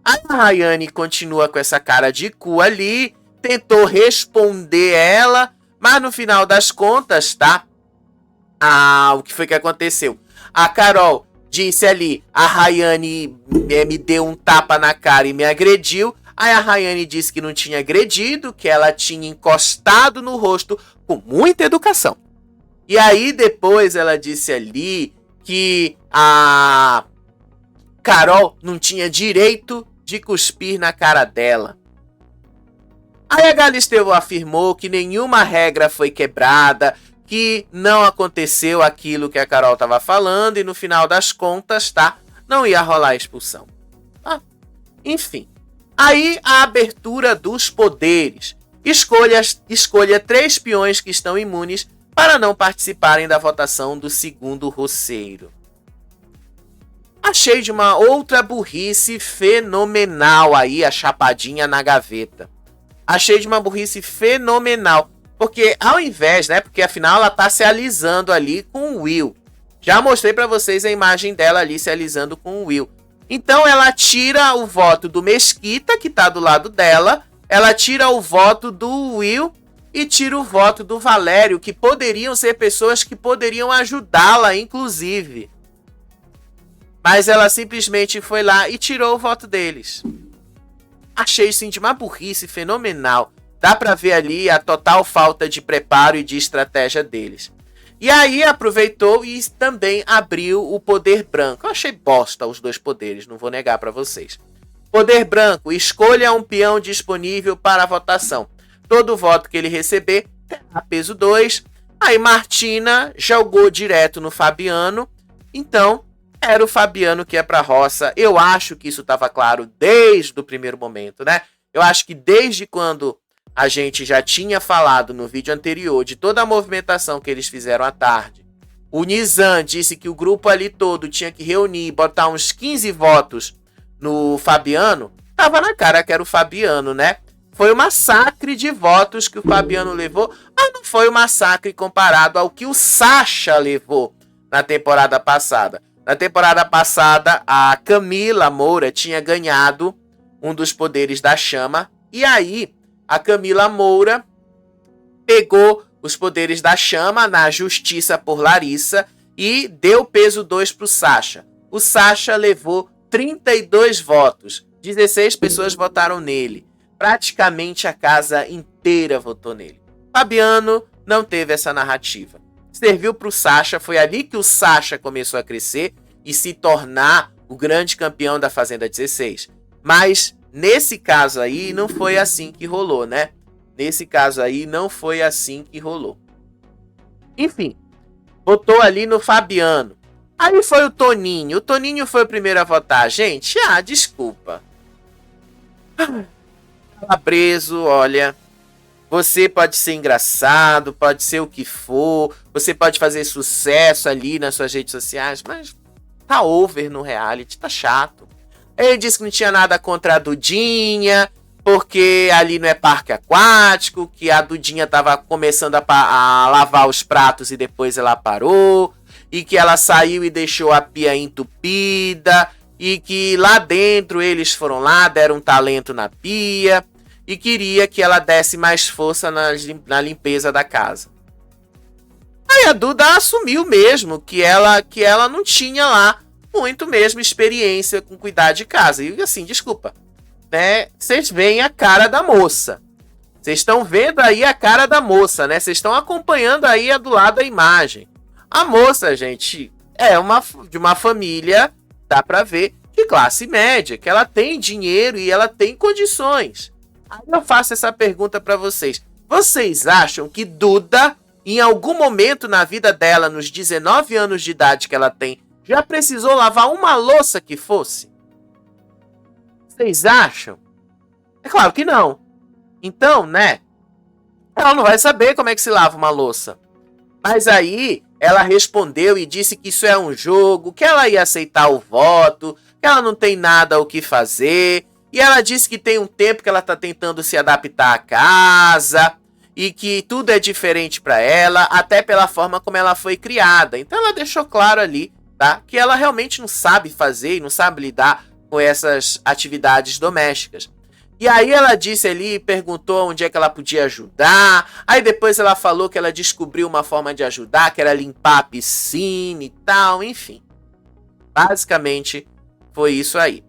Speaker 1: A Rayane continua com essa cara de cu ali, tentou responder ela, mas no final das contas, tá? O que foi que aconteceu? A Carol disse ali, a Rayane me deu um tapa na cara e me agrediu. Aí a Rayane disse que não tinha agredido, que ela tinha encostado no rosto com muita educação. E aí depois ela disse ali que a Carol não tinha direito de cuspir na cara dela. Aí a Galisteu afirmou que nenhuma regra foi quebrada, que não aconteceu aquilo que a Carol estava falando e no final das contas, tá? Não ia rolar a expulsão. Enfim. Aí a abertura dos poderes. Escolha 3 peões que estão imunes para não participarem da votação do segundo roceiro. Achei de uma outra burrice fenomenal aí a chapadinha na gaveta. Achei de uma burrice fenomenal. Porque ao invés, né? Porque afinal ela tá se alisando ali com o Will. Já mostrei pra vocês a imagem dela ali se alisando com o Will. Então ela tira o voto do Mesquita, que tá do lado dela. Ela tira o voto do Will e tira o voto do Valério, que poderiam ser pessoas que poderiam ajudá-la, inclusive. Mas ela simplesmente foi lá e tirou o voto deles. Achei isso de uma burrice fenomenal. Dá pra ver ali a total falta de preparo e de estratégia deles. E aí aproveitou e também abriu o poder branco. Eu achei bosta os 2 poderes, não vou negar pra vocês. Poder branco, escolha um peão disponível para a votação. Todo voto que ele receber terá peso 2. Aí Martina jogou direto no Fabiano. Então, era o Fabiano que ia pra roça. Eu acho que isso estava claro desde o primeiro momento, né? Eu acho que desde quando a gente já tinha falado no vídeo anterior de toda a movimentação que eles fizeram à tarde. O Nizam disse que o grupo ali todo tinha que reunir e botar uns 15 votos no Fabiano. Tava na cara que era o Fabiano, né? Foi um massacre de votos que o Fabiano levou, mas não foi um massacre comparado ao que o Sasha levou na temporada passada. Na temporada passada, a Camila Moura tinha ganhado um dos poderes da chama. E aí, a Camila Moura pegou os poderes da chama na justiça por Larissa e deu peso 2 para o Sasha. O Sasha levou 32 votos. 16 pessoas votaram nele. Praticamente a casa inteira votou nele. Fabiano não teve essa narrativa. Serviu para o Sasha, foi ali que o Sasha começou a crescer e se tornar o grande campeão da Fazenda 16. Mas nesse caso aí não foi assim que rolou, né? Nesse caso aí não foi assim que rolou. Enfim, votou ali no Fabiano. Aí foi o Toninho. O Toninho foi o primeiro a votar. Gente, desculpa. Preso, olha. Você pode ser engraçado, pode ser o que for. Você pode fazer sucesso ali nas suas redes sociais, mas tá over no reality, tá chato. Ele disse que não tinha nada contra a Dudinha, porque ali não é parque aquático, que a Dudinha tava começando a lavar os pratos e depois ela parou, e que ela saiu e deixou a pia entupida, e que lá dentro eles foram lá, deram um talento na pia, e queria que ela desse mais força na limpeza da casa. Aí a Duda assumiu mesmo que ela não tinha lá muito mesmo experiência com cuidar de casa. E assim, desculpa, né? Vocês veem a cara da moça. Vocês estão vendo aí a cara da moça, né? Vocês estão acompanhando aí a do lado da imagem. A moça, gente, é de uma família, dá pra ver, de classe média, que ela tem dinheiro e ela tem condições. Aí eu faço essa pergunta pra vocês. Vocês acham que Duda, em algum momento na vida dela, nos 19 anos de idade que ela tem, já precisou lavar uma louça que fosse? Vocês acham? É claro que não. Então, né? Ela não vai saber como é que se lava uma louça. Mas aí ela respondeu e disse que isso é um jogo, que ela ia aceitar o voto, que ela não tem nada o que fazer. E ela disse que tem um tempo que ela está tentando se adaptar à casa e que tudo é diferente para ela, até pela forma como ela foi criada. Então ela deixou claro ali, tá, que ela realmente não sabe fazer e não sabe lidar com essas atividades domésticas. E aí ela disse ali, perguntou onde é que ela podia ajudar. Aí depois ela falou que ela descobriu uma forma de ajudar, que era limpar a piscina e tal, enfim. Basicamente foi isso aí.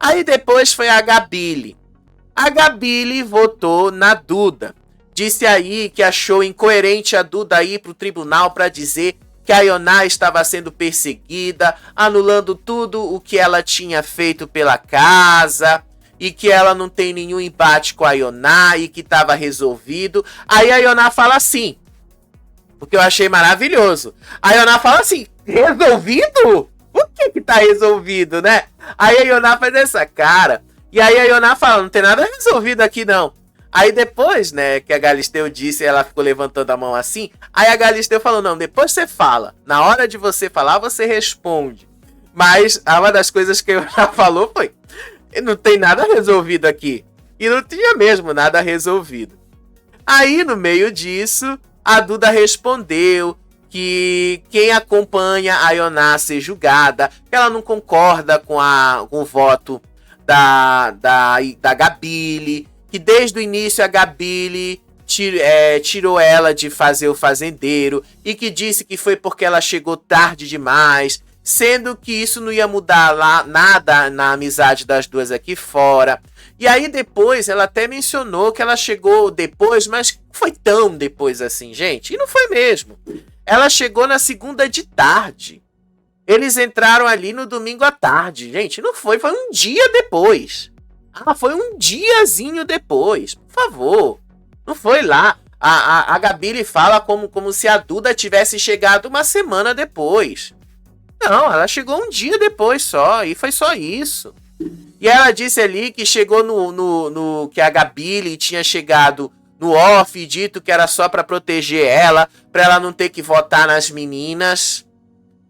Speaker 1: Aí depois foi a Gabile. A Gabile votou na Duda. Disse aí que achou incoerente a Duda ir para o tribunal para dizer que a Ioná estava sendo perseguida, anulando tudo o que ela tinha feito pela casa, e que ela não tem nenhum embate com a Ioná e que estava resolvido. Aí a Ioná fala assim, porque eu achei maravilhoso. A Ioná fala assim, resolvido? Por que tá resolvido, né? Aí a Ioná faz essa cara. E aí a Ioná fala, não tem nada resolvido aqui não. Aí depois, né, que a Galisteu disse, ela ficou levantando a mão assim. Aí a Galisteu falou, não, depois você fala. Na hora de você falar, você responde. Mas uma das coisas que a Ioná falou foi, não tem nada resolvido aqui. E não tinha mesmo nada resolvido. Aí, no meio disso, a Duda respondeu que quem acompanha a Ioná ser julgada, que ela não concorda com o voto da Gabile, que desde o início a Gabile tirou ela de fazer o fazendeiro e que disse que foi porque ela chegou tarde demais, sendo que isso não ia mudar nada na amizade das duas aqui fora. E aí depois ela até mencionou que ela chegou depois, mas não foi tão depois assim, gente. E não foi mesmo. Ela chegou na segunda de tarde. Eles entraram ali no domingo à tarde. Gente, não foi um dia depois. Foi um diazinho depois. Por favor. Não foi lá. A Gabile fala como se a Duda tivesse chegado uma semana depois. Não, ela chegou um dia depois só, e foi só isso. E ela disse ali que chegou que a Gabile tinha chegado no off e dito que era só para proteger ela, para ela não ter que votar nas meninas.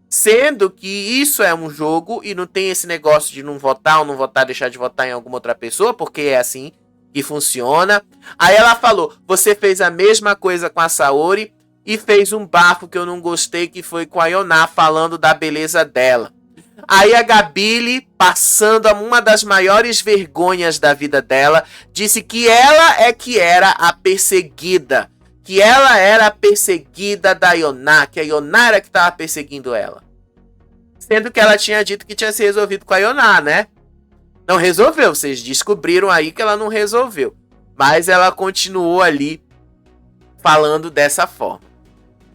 Speaker 1: Sendo que isso é um jogo e não tem esse negócio de não votar ou não votar, deixar de votar em alguma outra pessoa, porque é assim que funciona. Aí ela falou, você fez a mesma coisa com a Saori, e fez um bafo que eu não gostei, que foi com a Ioná falando da beleza dela. Aí a Gabile, passando a uma das maiores vergonhas da vida dela, disse que ela é que era a perseguida. Que ela era a perseguida da Ioná, que a Ioná era que estava perseguindo ela. Sendo que ela tinha dito que tinha se resolvido com a Ioná, né? Não resolveu, vocês descobriram aí que ela não resolveu. Mas ela continuou ali falando dessa forma.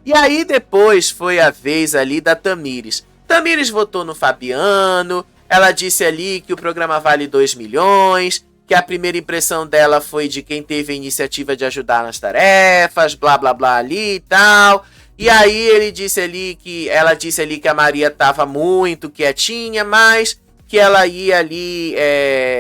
Speaker 1: E aí depois foi a vez ali da Tamires. Tamires votou no Fabiano, ela disse ali que o programa vale 2 milhões, que a primeira impressão dela foi de quem teve a iniciativa de ajudar nas tarefas, blá blá blá ali e tal. E aí ela disse ali que a Maria estava muito quietinha, mas que ela ia ali,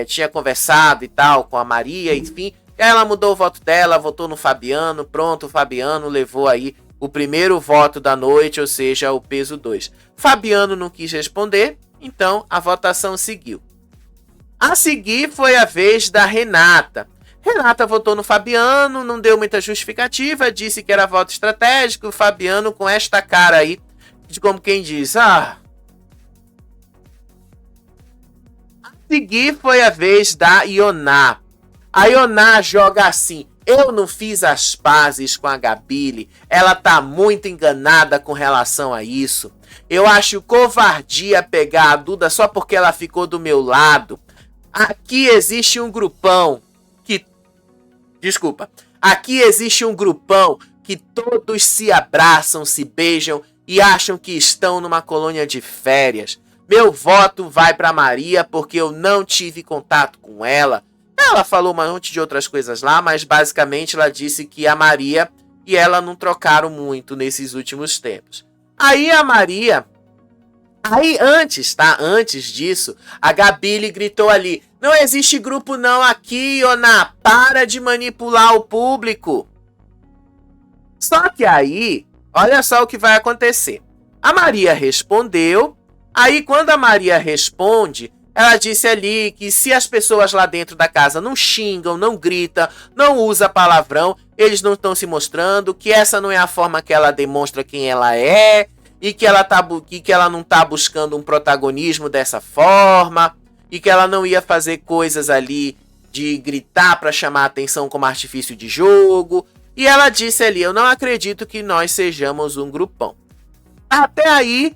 Speaker 1: tinha conversado e tal com a Maria, enfim. E aí ela mudou o voto dela, votou no Fabiano, pronto, o Fabiano levou aí o primeiro voto da noite, ou seja, o peso 2. Fabiano não quis responder, então a votação seguiu. A seguir foi a vez da Renata. Renata votou no Fabiano, não deu muita justificativa, disse que era voto estratégico. O Fabiano com esta cara aí, de como quem diz, A seguir foi a vez da Ioná. A Ioná joga assim, eu não fiz as pazes com a Gabile, ela tá muito enganada com relação a isso. Eu acho covardia pegar a Duda só porque ela ficou do meu lado. Aqui existe um grupão que... Desculpa. Aqui existe um grupão que todos se abraçam, se beijam e acham que estão numa colônia de férias. Meu voto vai para Maria porque eu não tive contato com ela. Ela falou um monte de outras coisas lá, mas basicamente ela disse que a Maria e ela não trocaram muito nesses últimos tempos. Aí a Maria... Antes disso, a Gabi lhe gritou ali: não existe grupo não aqui, Ioná, para de manipular o público. Só que aí, olha só o que vai acontecer. A Maria respondeu. Aí, quando a Maria responde, ela disse ali que se as pessoas lá dentro da casa não xingam, não gritam, não usam palavrão, eles não estão se mostrando, que essa não é a forma que ela demonstra quem ela é, e que ela não está buscando um protagonismo dessa forma, e que ela não ia fazer coisas ali de gritar para chamar atenção como artifício de jogo. E ela disse ali: eu não acredito que nós sejamos um grupão. Até aí,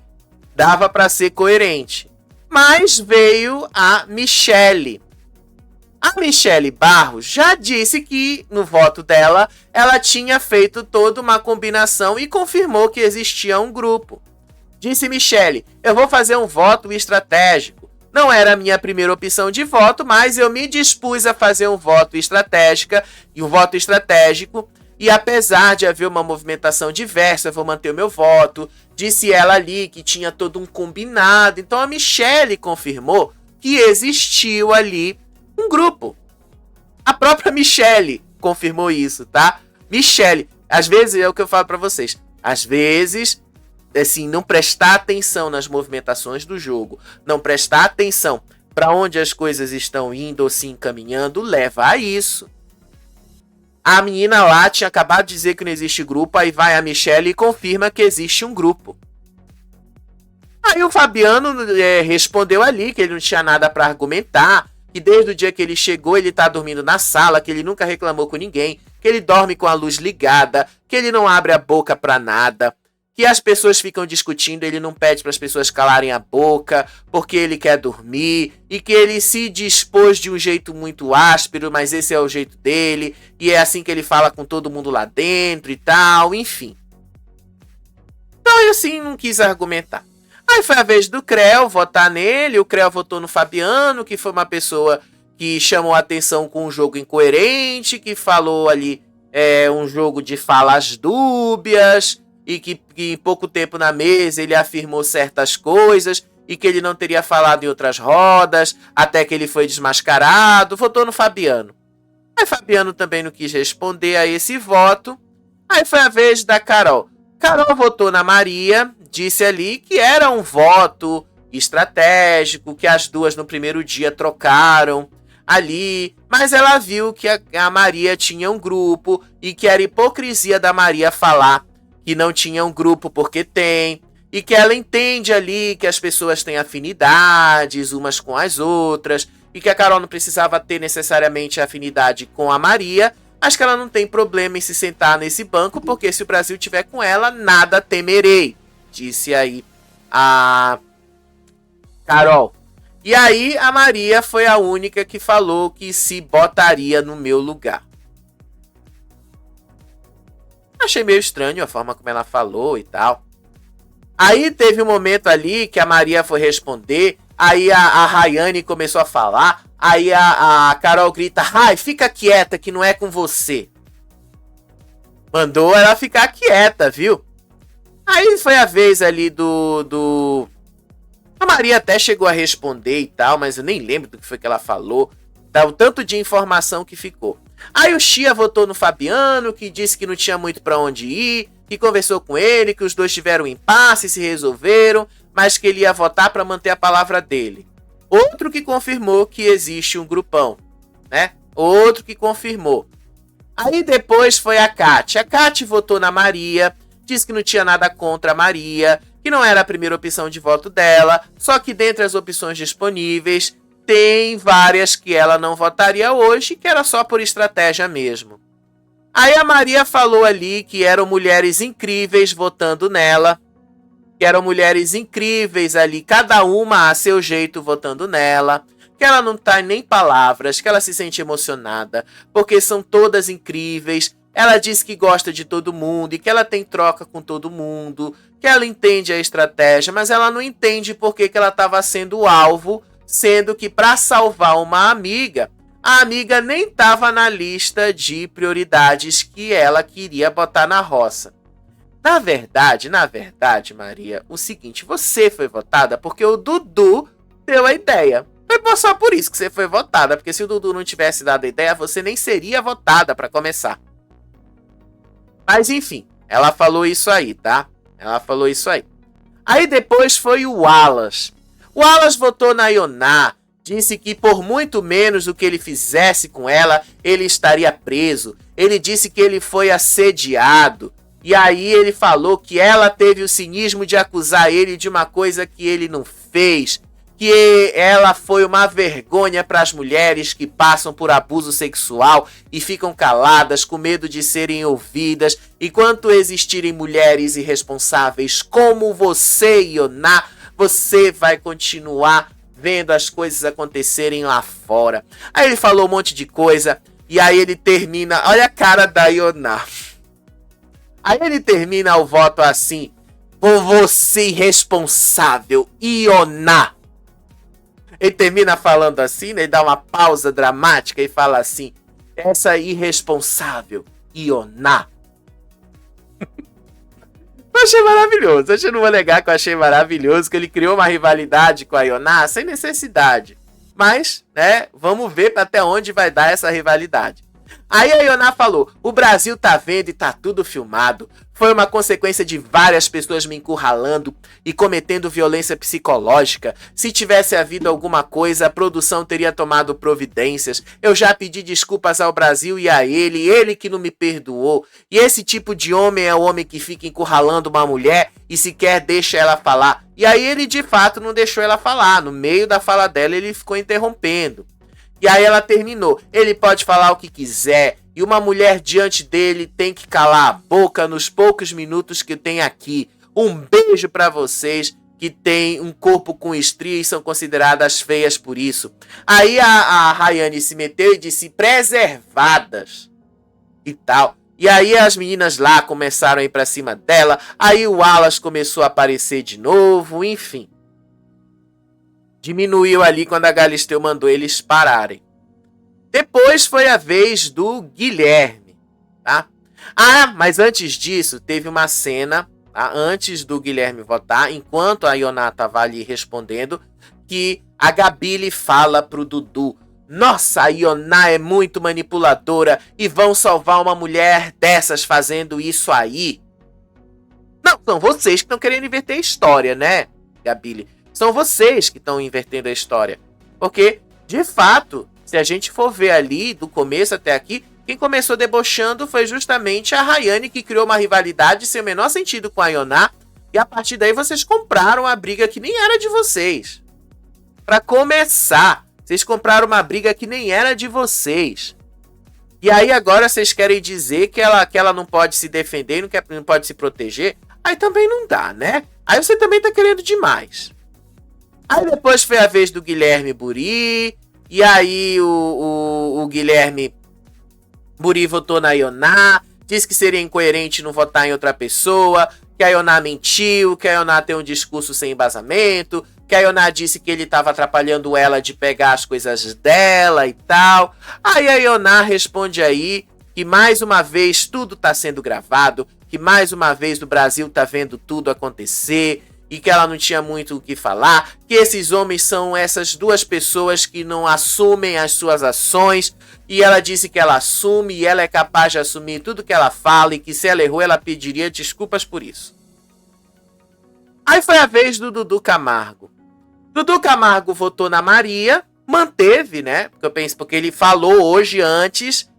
Speaker 1: dava para ser coerente. Mas veio a Michele. A Michele Barros já disse que, no voto dela, ela tinha feito toda uma combinação e confirmou que existia um grupo. Disse Michele: eu vou fazer um voto estratégico. Não era a minha primeira opção de voto, mas eu me dispus a fazer um voto estratégico. E apesar de haver uma movimentação diversa, eu vou manter o meu voto. Disse ela ali que tinha todo um combinado. Então a Michele confirmou que existiu ali um grupo. A própria Michele confirmou isso, tá? Michele, às vezes é o que eu falo pra vocês. Às vezes, assim, não prestar atenção nas movimentações do jogo, não prestar atenção pra onde as coisas estão indo ou se encaminhando, leva a isso. A menina lá tinha acabado de dizer que não existe grupo, aí vai a Michele e confirma que existe um grupo. Aí o Fabiano respondeu ali que ele não tinha nada para argumentar, que desde o dia que ele chegou ele tá dormindo na sala, que ele nunca reclamou com ninguém, que ele dorme com a luz ligada, que ele não abre a boca para nada, que as pessoas ficam discutindo, ele não pede para as pessoas calarem a boca, porque ele quer dormir, e que ele se dispôs de um jeito muito áspero, mas esse é o jeito dele, e é assim que ele fala com todo mundo lá dentro e tal, enfim. Então eu assim não quis argumentar. Aí foi a vez do Creu votar nele, o Creu votou no Fabiano, que foi uma pessoa que chamou a atenção com um jogo incoerente, que falou ali um jogo de falas dúbias, e que em pouco tempo na mesa ele afirmou certas coisas e que ele não teria falado em outras rodas, até que ele foi desmascarado, votou no Fabiano. Aí Fabiano também não quis responder a esse voto. Aí foi a vez da Carol. Carol votou na Maria, disse ali que era um voto estratégico, que as duas no primeiro dia trocaram ali, mas ela viu que a Maria tinha um grupo e que era hipocrisia da Maria falar que não tinha um grupo porque tem, e que ela entende ali que as pessoas têm afinidades umas com as outras, e que a Carol não precisava ter necessariamente afinidade com a Maria, mas que ela não tem problema em se sentar nesse banco, porque se o Brasil tiver com ela, nada temerei, disse aí a Carol. E aí a Maria foi a única que falou que se botaria no meu lugar. Achei meio estranho a forma como ela falou e tal. Aí teve um momento ali que a Maria foi responder, aí a Rayane começou a falar, aí a Carol grita: Rai, fica quieta que não é com você. Mandou ela ficar quieta, viu? Aí foi a vez ali A Maria até chegou a responder e tal, mas eu nem lembro do que foi que ela falou. Tá, o tanto de informação que ficou. Aí o Chia votou no Fabiano, que disse que não tinha muito pra onde ir, que conversou com ele, que os dois tiveram um impasse e se resolveram, mas que ele ia votar pra manter a palavra dele. Outro que confirmou que existe um grupão, né? Outro que confirmou. Aí depois foi a Kate. A Kate votou na Maria, disse que não tinha nada contra a Maria, que não era a primeira opção de voto dela, só que dentre as opções disponíveis, tem várias que ela não votaria hoje, que era só por estratégia mesmo. Aí a Maria falou ali que eram mulheres incríveis votando nela, que eram mulheres incríveis ali, cada uma a seu jeito votando nela, que ela não tá nem palavras, que ela se sente emocionada, porque são todas incríveis, Ela diz que gosta de todo mundo e que ela tem troca com todo mundo, que ela entende a estratégia, mas ela não entende por que ela estava sendo alvo, sendo que para salvar uma amiga, a amiga nem estava na lista de prioridades que ela queria botar na roça. Na verdade, Maria, o seguinte, você foi votada porque o Dudu deu a ideia. Foi só por isso que você foi votada, porque se o Dudu não tivesse dado a ideia, você nem seria votada para começar. Mas enfim, ela falou isso aí, tá? Ela falou isso aí. Aí depois foi o Wallace. O Wallace votou na Ioná, disse que por muito menos do que ele fizesse com ela, ele estaria preso. Ele disse que ele foi assediado. E aí ele falou que ela teve o cinismo de acusar ele de uma coisa que ele não fez. Que ela foi uma vergonha para as mulheres que passam por abuso sexual e ficam caladas com medo de serem ouvidas. Enquanto existirem mulheres irresponsáveis como você, Ioná, você vai continuar vendo as coisas acontecerem lá fora. Aí ele falou um monte de coisa e aí ele termina... Olha a cara da Ioná. Aí ele termina o voto assim: por você irresponsável, Ioná. Ele termina falando assim, né? Ele dá uma pausa dramática e fala assim: essa irresponsável, Ioná. Eu achei maravilhoso. Eu não vou negar que eu achei maravilhoso, que ele criou uma rivalidade com a Ioná sem necessidade. Mas, né, vamos ver até onde vai dar essa rivalidade. Aí a Ioná falou: o Brasil tá vendo e tá tudo filmado. Foi uma consequência de várias pessoas me encurralando e cometendo violência psicológica. Se tivesse havido alguma coisa, a produção teria tomado providências. Eu já pedi desculpas ao Brasil e a ele que não me perdoou. E esse tipo de homem é o homem que fica encurralando uma mulher e sequer deixa ela falar. E aí ele de fato não deixou ela falar. No meio da fala dela ele ficou interrompendo. E aí ela terminou: ele pode falar o que quiser e uma mulher diante dele tem que calar a boca nos poucos minutos que tem aqui. Um beijo pra vocês que tem um corpo com estrias e são consideradas feias por isso. Aí a Rayane se meteu e disse: preservadas e tal. E aí as meninas lá começaram a ir pra cima dela. Aí o Wallace começou a aparecer de novo, enfim. Diminuiu ali quando a Galisteu mandou eles pararem. Depois foi a vez do Guilherme, tá? Ah, mas antes disso, teve uma cena, tá? Antes do Guilherme votar, enquanto a Ioná estava ali respondendo, que a Gabi lhe fala pro Dudu: nossa, a Ioná é muito manipuladora e vão salvar uma mulher dessas fazendo isso aí. Não, são vocês que estão querendo inverter a história, né, Gabi? São vocês que estão invertendo a história. Porque, de fato, se a gente for ver ali, do começo até aqui, quem começou debochando foi justamente a Rayane, que criou uma rivalidade sem o menor sentido com a Ioná. E a partir daí vocês compraram a briga que nem era de vocês. Para começar, vocês compraram uma briga que nem era de vocês. E aí agora vocês querem dizer que ela não pode se defender, não pode se proteger? Aí também não dá, né? Aí você também tá querendo demais. Aí depois foi a vez do Guilherme Buri. E aí o Guilherme Buri votou na Ioná. Disse que seria incoerente não votar em outra pessoa. Que a Ioná mentiu. Que a Ioná tem um discurso sem embasamento. Que a Ioná disse que ele estava atrapalhando ela de pegar as coisas dela e tal. Aí a Ioná responde aí que mais uma vez tudo está sendo gravado. Que mais uma vez o Brasil está vendo tudo acontecer. E que ela não tinha muito o que falar, que esses homens são essas duas pessoas que não assumem as suas ações, e ela disse que ela assume e ela é capaz de assumir tudo que ela fala e que se ela errou ela pediria desculpas por isso. Aí foi a vez do Dudu Camargo. Dudu Camargo votou na Maria, manteve, né? Porque ele falou hoje antes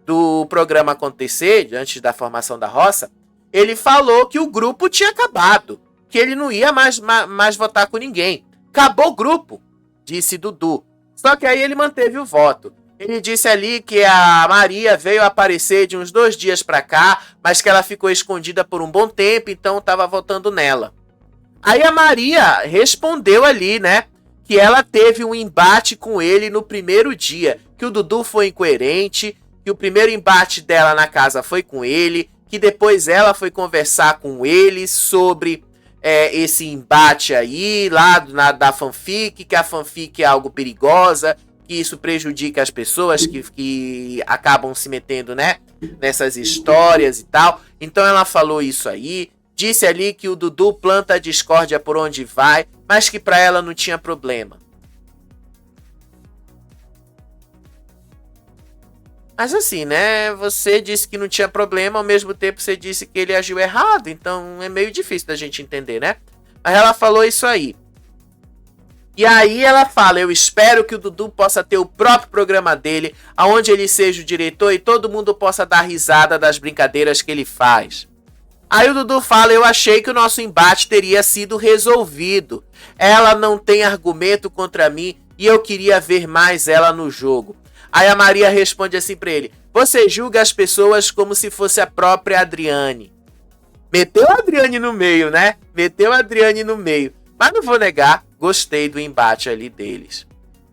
Speaker 1: do programa acontecer, antes da formação da roça, ele falou que o grupo tinha acabado, que ele não ia mais votar com ninguém. Acabou o grupo, disse Dudu. Só que aí ele manteve o voto. Ele disse ali que a Maria veio aparecer de uns 2 dias pra cá, mas que ela ficou escondida por um bom tempo, então estava votando nela. Aí a Maria respondeu ali, né, que ela teve um embate com ele no primeiro dia, que o Dudu foi incoerente, que o primeiro embate dela na casa foi com ele, que depois ela foi conversar com ele sobre esse embate aí, lá da fanfic, que a fanfic é algo perigosa, que isso prejudica as pessoas que acabam se metendo, né, nessas histórias e tal. Então ela falou isso aí, disse ali que o Dudu planta a discórdia por onde vai, mas que pra ela não tinha problema. Mas assim, né, você disse que não tinha problema, ao mesmo tempo você disse que ele agiu errado, então é meio difícil da gente entender, né? Mas ela falou isso aí. E aí ela fala, eu espero que o Dudu possa ter o próprio programa dele, aonde ele seja o diretor e todo mundo possa dar risada das brincadeiras que ele faz. Aí o Dudu fala, eu achei que o nosso embate teria sido resolvido. Ela não tem argumento contra mim e eu queria ver mais ela no jogo. Aí a Maria responde assim pra ele, você julga as pessoas como se fosse a própria Adriane. Meteu a Adriane no meio, né? Meteu a Adriane no meio. Mas não vou negar, gostei do embate ali deles.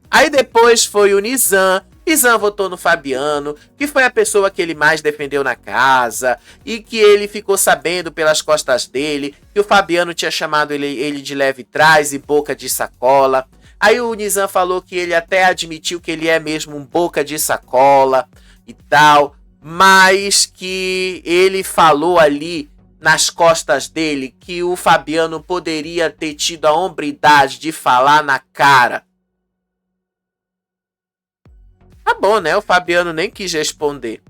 Speaker 1: Aí depois foi o Nizam. Nizam votou no Fabiano, que foi a pessoa que ele mais defendeu na casa. E que ele ficou sabendo pelas costas dele que o Fabiano tinha chamado ele de leve trás e boca de sacola. Aí o Nizam falou que ele até admitiu que ele é mesmo um boca de sacola e tal. Mas que ele falou ali nas costas dele que o Fabiano poderia ter tido a hombridade de falar na cara. Tá bom, né? O Fabiano nem quis responder.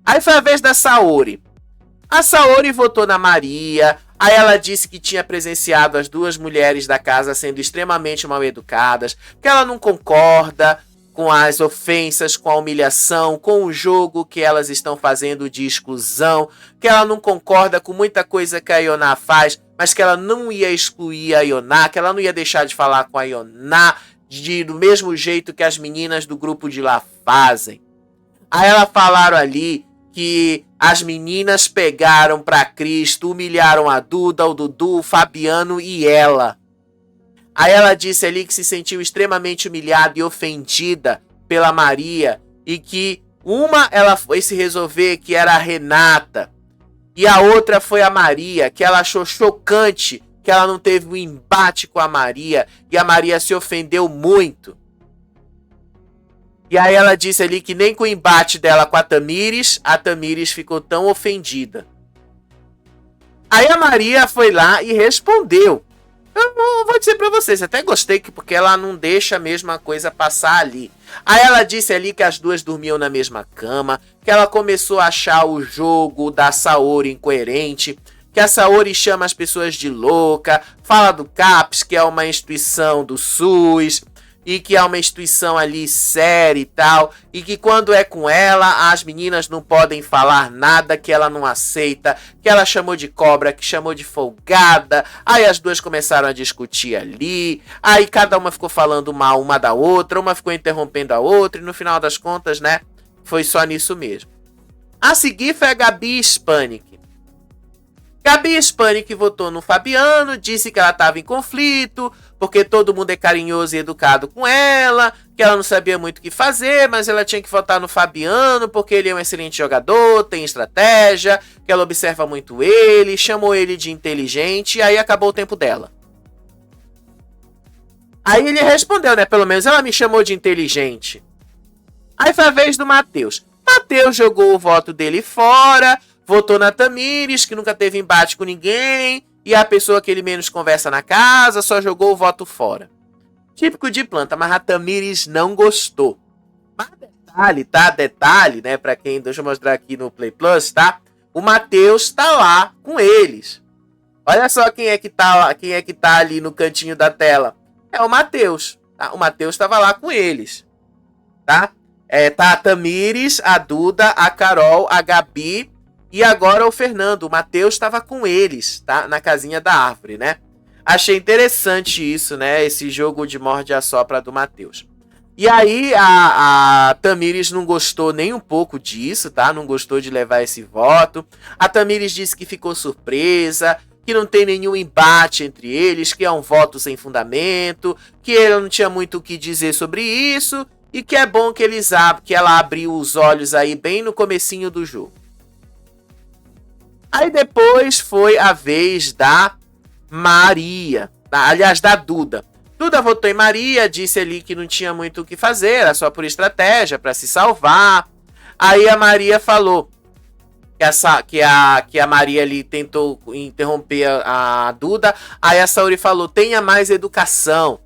Speaker 1: Aí foi a vez da Saori. A Saori votou na Maria. Aí ela disse que tinha presenciado as duas mulheres da casa sendo extremamente mal educadas, que ela não concorda com as ofensas, com a humilhação, com o jogo que elas estão fazendo de exclusão, que ela não concorda com muita coisa que a Ioná faz, mas que ela não ia excluir a Ioná, que ela não ia deixar de falar com a Ioná do mesmo jeito que as meninas do grupo de lá fazem. Aí elas falaram ali que as meninas pegaram pra Cristo, humilharam a Duda, o Dudu, o Fabiano e ela. Aí ela disse ali que se sentiu extremamente humilhada e ofendida pela Maria e que uma ela foi se resolver, que era a Renata, e a outra foi a Maria, que ela achou chocante que ela não teve um embate com a Maria e a Maria se ofendeu muito. E aí ela disse ali que nem com o embate dela com a Tamires ficou tão ofendida. Aí a Maria foi lá e respondeu. Eu vou dizer pra vocês, até gostei porque ela não deixa a mesma coisa passar ali. Aí ela disse ali que as duas dormiam na mesma cama, que ela começou a achar o jogo da Saori incoerente, que a Saori chama as pessoas de louca, fala do CAPS, que é uma instituição do SUS, e que é uma instituição ali séria e tal, e que quando é com ela, as meninas não podem falar nada, que ela não aceita, que ela chamou de cobra, que chamou de folgada. Aí as duas começaram a discutir ali, aí cada uma ficou falando mal uma da outra, uma ficou interrompendo a outra, e no final das contas, né, foi só nisso mesmo. A seguir foi a Gabi Hispanic. Gabi Hispanic votou no Fabiano, disse que ela estava em conflito, porque todo mundo é carinhoso e educado com ela, que ela não sabia muito o que fazer, mas ela tinha que votar no Fabiano, porque ele é um excelente jogador, tem estratégia, que ela observa muito ele, chamou ele de inteligente, e aí acabou o tempo dela. Aí ele respondeu, né, pelo menos ela me chamou de inteligente. Aí foi a vez do Matheus. Matheus jogou o voto dele fora, votou na Tamires, que nunca teve embate com ninguém, e a pessoa que ele menos conversa na casa, só jogou o voto fora. Típico de planta, mas a Tamires não gostou. Mas detalhe, tá? Detalhe, né? Pra quem, deixa eu mostrar aqui no Play Plus, tá? O Matheus tá lá com eles. Olha só quem é que tá ali no cantinho da tela. É o Matheus, tá? O Matheus tava lá com eles, tá? Tá a Tamires, a Duda, a Carol, a Gabi e agora o Fernando. O Matheus estava com eles, tá? Na casinha da árvore, né? Achei interessante isso, né? Esse jogo de morde-a-sopra do Matheus. E aí a Tamires não gostou nem um pouco disso, tá? Não gostou de levar esse voto. A Tamires disse que ficou surpresa, que não tem nenhum embate entre eles, que é um voto sem fundamento, que ele não tinha muito o que dizer sobre isso e que é bom que ela abriu os olhos aí bem no comecinho do jogo. Aí depois foi a vez da Maria, aliás, da Duda. Duda votou em Maria, disse ali que não tinha muito o que fazer, era só por estratégia, para se salvar. Aí a Maria falou que a Maria ali tentou interromper a Duda. Aí a Saori falou, tenha mais educação.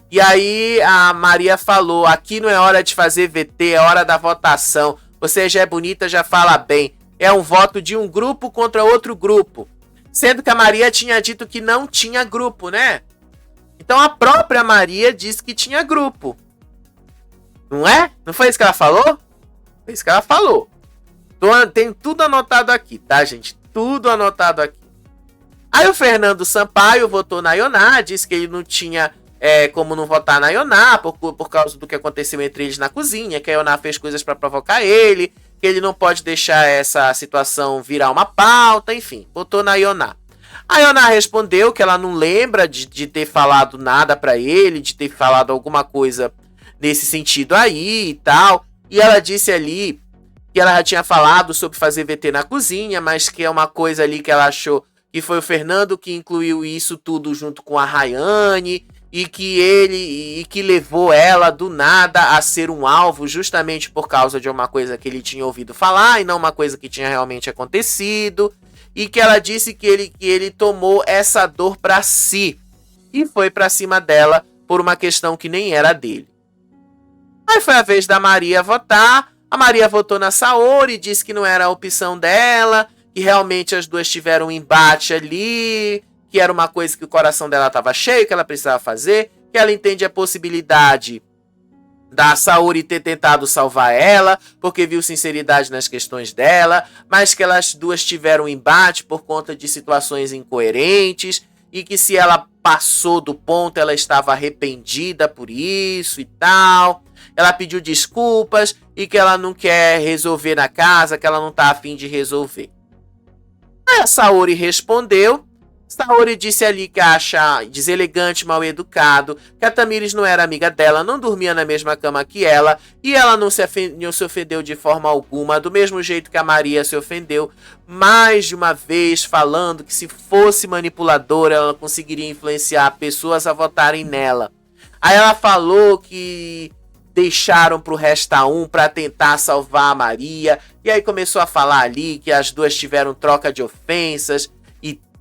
Speaker 1: E aí a Maria falou, aqui não é hora de fazer VT, é hora da votação. Você já é bonita, já fala bem. É um voto de um grupo contra outro grupo. Sendo que a Maria tinha dito que não tinha grupo, né? Então a própria Maria disse que tinha grupo. Não é? Não foi isso que ela falou? Foi isso que ela falou. Tem tudo anotado aqui, tá, gente? Tudo anotado aqui. Aí o Fernando Sampaio votou na Ioná, disse que ele não tinha como não votar na Ioná por causa do que aconteceu entre eles na cozinha, que a Ioná fez coisas para provocar ele, que ele não pode deixar essa situação virar uma pauta, enfim, votou na Ioná. A Ioná respondeu que ela não lembra de ter falado nada pra ele, de ter falado alguma coisa nesse sentido aí e tal. E ela disse ali que ela já tinha falado sobre fazer VT na cozinha, mas que é uma coisa ali que ela achou que foi o Fernando que incluiu isso tudo junto com a Rayane e que levou ela do nada a ser um alvo justamente por causa de uma coisa que ele tinha ouvido falar e não uma coisa que tinha realmente acontecido. E que ela disse que ele tomou essa dor pra si. E foi pra cima dela por uma questão que nem era dele. Aí foi a vez da Maria votar. A Maria votou na Saori, disse que não era a opção dela. Que realmente as duas tiveram um embate ali. Que era uma coisa que o coração dela estava cheio, que ela precisava fazer. Que ela entende a possibilidade da Saori ter tentado salvar ela, porque viu sinceridade nas questões dela, mas que elas duas tiveram um embate por conta de situações incoerentes, e que se ela passou do ponto, ela estava arrependida por isso e tal. Ela pediu desculpas, e que ela não quer resolver na casa, que ela não tá afim de resolver. Aí a Saori respondeu. Saori disse ali que acha deselegante, mal educado, que a Tamires não era amiga dela, não dormia na mesma cama que ela, e ela não se ofendeu de forma alguma, do mesmo jeito que a Maria se ofendeu, mais de uma vez falando que se fosse manipuladora, ela conseguiria influenciar pessoas a votarem nela. Aí ela falou que deixaram pro Resta 1 para tentar salvar a Maria, e aí começou a falar ali que as duas tiveram troca de ofensas,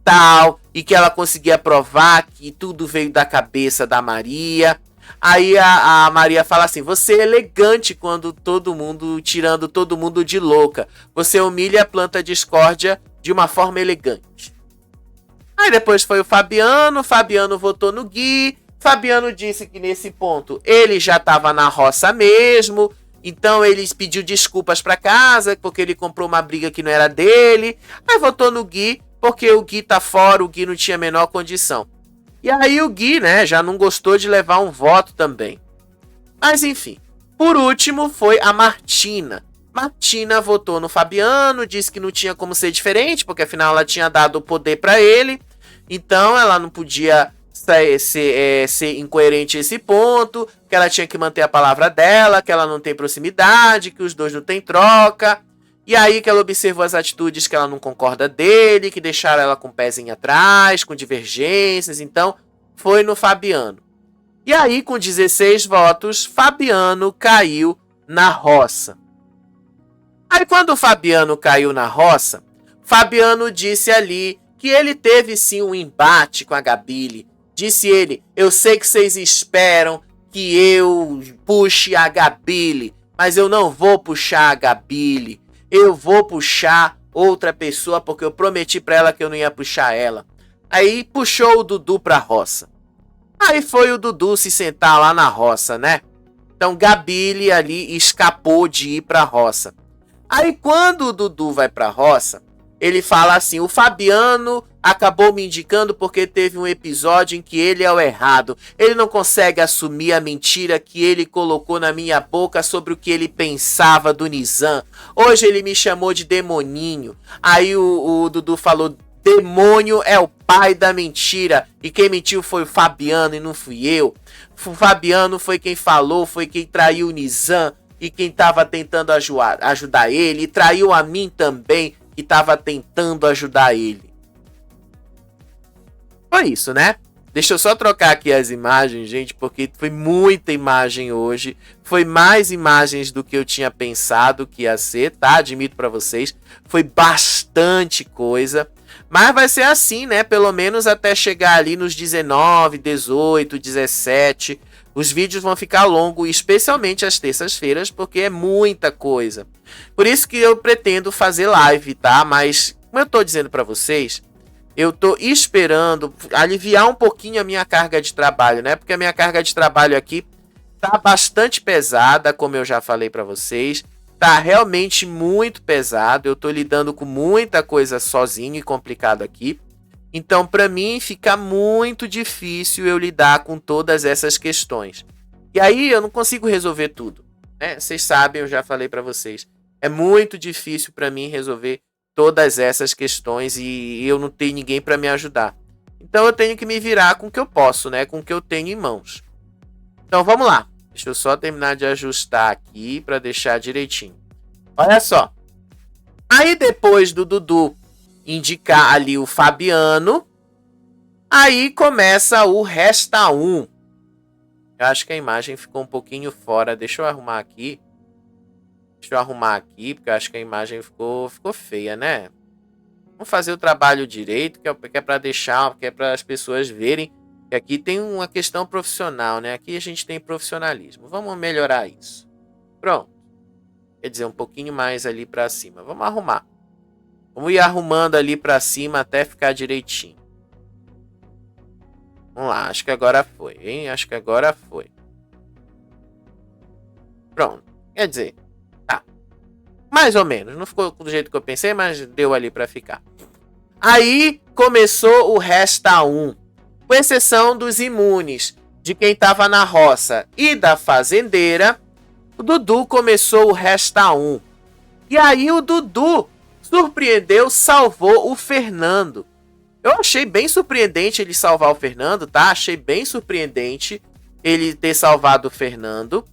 Speaker 1: tal, e que ela conseguia provar que tudo veio da cabeça da Maria. Aí a Maria fala assim, você é elegante quando tirando todo mundo de louca. Você humilha a planta discórdia de uma forma elegante. Aí depois foi o Fabiano votou no Gui. Fabiano disse que nesse ponto ele já estava na roça mesmo. Então ele pediu desculpas para casa, porque ele comprou uma briga que não era dele. Aí votou no Gui, porque o Gui tá fora, o Gui não tinha a menor condição. E aí o Gui, né, já não gostou de levar um voto também. Mas enfim, por último foi a Martina. Martina votou no Fabiano, disse que não tinha como ser diferente, porque afinal ela tinha dado o poder para ele. Então ela não podia ser incoerente a esse ponto, que ela tinha que manter a palavra dela, que ela não tem proximidade, que os dois não têm troca. E aí que ela observou as atitudes que ela não concorda dele, que deixaram ela com o pezinho atrás, com divergências, então foi no Fabiano. E aí, com 16 votos, Fabiano caiu na roça. Aí quando o Fabiano caiu na roça, Fabiano disse ali que ele teve sim um embate com a Gabile. Disse ele, eu sei que vocês esperam que eu puxe a Gabile, mas eu não vou puxar a Gabile. Eu vou puxar outra pessoa porque eu prometi pra ela que eu não ia puxar ela. Aí puxou o Dudu pra roça. Aí foi o Dudu se sentar lá na roça, né? Então Gabile ali escapou de ir pra roça. Aí quando o Dudu vai pra roça, ele fala assim, o Fabiano acabou me indicando porque teve um episódio em que ele é o errado. Ele não consegue assumir a mentira que ele colocou na minha boca sobre o que ele pensava do Nizam. Hoje ele me chamou de demoninho. Aí o Dudu falou Demônio é o pai da mentira. E quem mentiu foi o Fabiano e não fui eu. O Fabiano foi quem falou, foi quem traiu o Nizam e quem estava tentando ajudar ele. E traiu a mim também, que estava tentando ajudar ele. Foi isso, né? Deixa eu só trocar aqui as imagens, gente, porque foi muita imagem hoje. Foi mais imagens do que eu tinha pensado que ia ser, tá? Admito pra vocês. Foi bastante coisa. Mas vai ser assim, né? Pelo menos até chegar ali nos 19, 18, 17. Os vídeos vão ficar longos, especialmente às terças-feiras, porque é muita coisa. Por isso que eu pretendo fazer live, tá? Mas, como eu tô dizendo pra vocês, eu tô esperando aliviar um pouquinho a minha carga de trabalho, né? Porque a minha carga de trabalho aqui tá bastante pesada, como eu já falei pra vocês. Tá realmente muito pesado. Eu tô lidando com muita coisa sozinho e complicado aqui. Então, pra mim, fica muito difícil eu lidar com todas essas questões. E aí, eu não consigo resolver tudo, né? Vocês sabem, eu já falei pra vocês. É muito difícil pra mim resolver todas essas questões e eu não tenho ninguém para me ajudar. Então eu tenho que me virar com o que eu posso, né? Com o que eu tenho em mãos. Então vamos lá. Deixa eu só terminar de ajustar aqui para deixar direitinho. Olha só. Aí depois do Dudu indicar ali o Fabiano, aí começa o Resta 1. Eu acho que a imagem ficou um pouquinho fora. Deixa eu arrumar aqui. Deixa eu arrumar aqui, porque eu acho que a imagem ficou feia, né? Vamos fazer o trabalho direito, que é para deixar, que é para as pessoas verem que aqui tem uma questão profissional, né? Aqui a gente tem profissionalismo. Vamos melhorar isso. Pronto. Quer dizer, um pouquinho mais ali para cima. Vamos arrumar. Vamos ir arrumando ali para cima até ficar direitinho. Vamos lá, acho que agora foi, hein? Acho que agora foi. Pronto. Quer dizer... mais ou menos, não ficou do jeito que eu pensei, mas deu ali pra ficar. Aí começou o Resta 1, com exceção dos imunes, de quem tava na roça e da fazendeira, o Dudu começou o Resta 1. E aí o Dudu surpreendeu, salvou o Fernando. Eu achei bem surpreendente ele salvar o Fernando, tá? Achei bem surpreendente ele ter salvado o Fernando.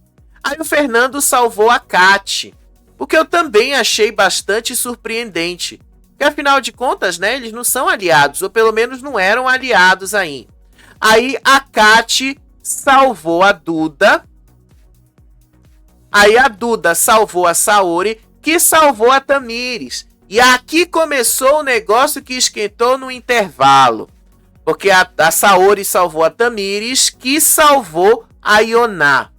Speaker 1: Aí o Fernando salvou a Kati. O que eu também achei bastante surpreendente. Porque afinal de contas, né, eles não são aliados, ou pelo menos não eram aliados aí. Aí a Kati salvou a Duda. Aí a Duda salvou a Saori, que salvou a Tamires. E aqui começou o negócio que esquentou no intervalo. Porque a Saori salvou a Tamires, que salvou a Ioná.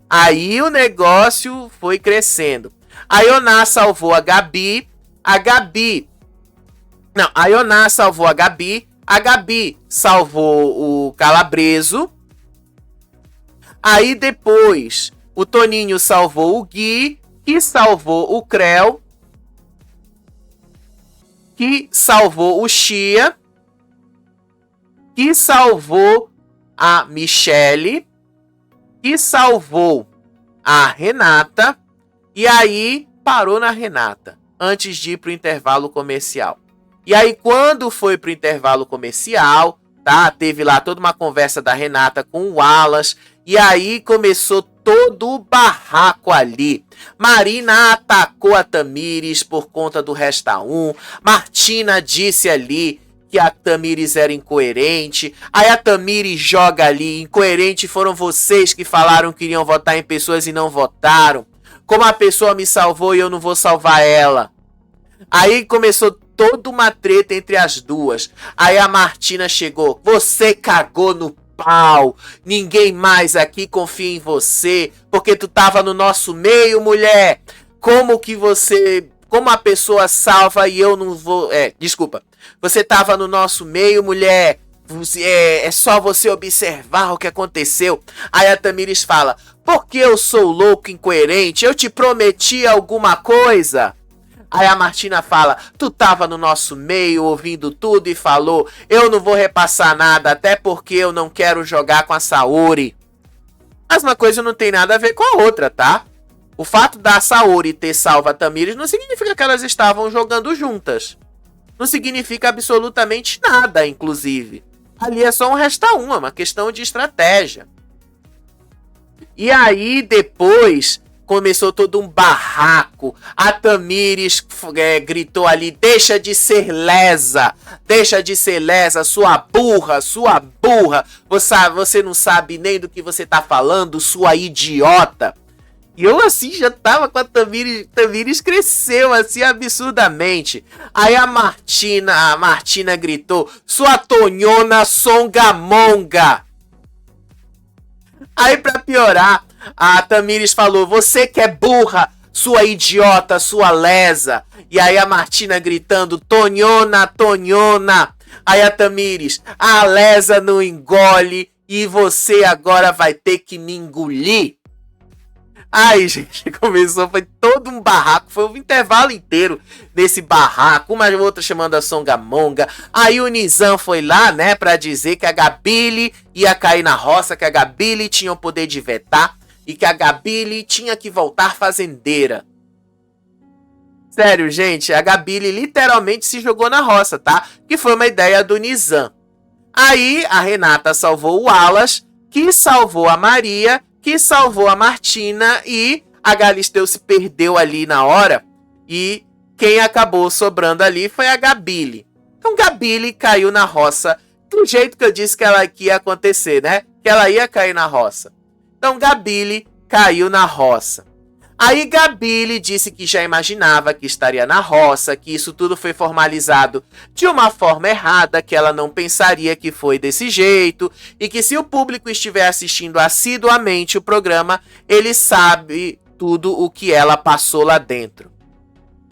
Speaker 1: Aí o negócio foi crescendo. A Ioná salvou a Gabi. A Ioná salvou a Gabi. A Gabi salvou o Calabreso. Aí depois o Toninho salvou o Gui. Que salvou o Creu. Que salvou o Chia. Que salvou a Michele. Que salvou a Renata. E aí parou na Renata, antes de ir para o intervalo comercial. E aí quando foi para o intervalo comercial, tá? Teve lá toda uma conversa da Renata com o Wallace. E aí começou todo o barraco ali. Marina atacou a Tamires por conta do Resta 1. Martina disse ali que a Tamires era incoerente. Aí a Tamires joga ali. Incoerente foram vocês que falaram que iriam votar em pessoas e não votaram. Como a pessoa me salvou e eu não vou salvar ela. Aí começou toda uma treta entre as duas. Aí a Martina chegou. Você cagou no pau. Ninguém mais aqui confia em você. Porque tu tava no nosso meio, mulher. Como que você... Como a pessoa salva e eu não vou... desculpa. Você tava no nosso meio, mulher. É só você observar o que aconteceu. Aí a Tamires fala... Porque eu sou louco, incoerente? Eu te prometi alguma coisa? Aí a Martina fala... Tu tava no nosso meio, ouvindo tudo e falou... Eu não vou repassar nada, até porque eu não quero jogar com a Saori. Mas uma coisa não tem nada a ver com a outra, tá? O fato da Saori ter salvo a Tamires não significa que elas estavam jogando juntas. Não significa absolutamente nada, inclusive. Ali é só um resta um, é uma questão de estratégia. E aí, depois, começou todo um barraco. A Tamires gritou ali, deixa de ser lesa, sua burra. Você não sabe nem do que você tá falando, sua idiota. E eu assim já tava com a Tamires. Tamires cresceu assim absurdamente. Aí a Martina gritou, sua tonhona songamonga. Aí pra piorar, a Tamires falou, você que é burra, sua idiota, sua lesa. E aí a Martina gritando, tonhona. Aí a Tamires, a lesa não engole e você agora vai ter que me engolir. Aí, gente, começou, foi todo um barraco, foi um intervalo inteiro desse barraco, uma outra chamando a Songamonga. Aí o Nizam foi lá, né, pra dizer que a Gabili ia cair na roça, que a Gabili tinha o poder de vetar e que a Gabili tinha que voltar fazendeira. Sério, gente, a Gabili literalmente se jogou na roça, tá? Que foi uma ideia do Nizam. Aí a Renata salvou o Alas, que salvou a Maria, que salvou a Martina e a Galisteu se perdeu ali na hora e quem acabou sobrando ali foi a Gabili. Então Gabili caiu na roça do jeito que eu disse que ela ia acontecer, né? Que ela ia cair na roça. Então Gabili caiu na roça. Aí Gabili disse que já imaginava que estaria na roça, que isso tudo foi formalizado de uma forma errada, que ela não pensaria que foi desse jeito, e que se o público estiver assistindo assiduamente o programa, ele sabe tudo o que ela passou lá dentro.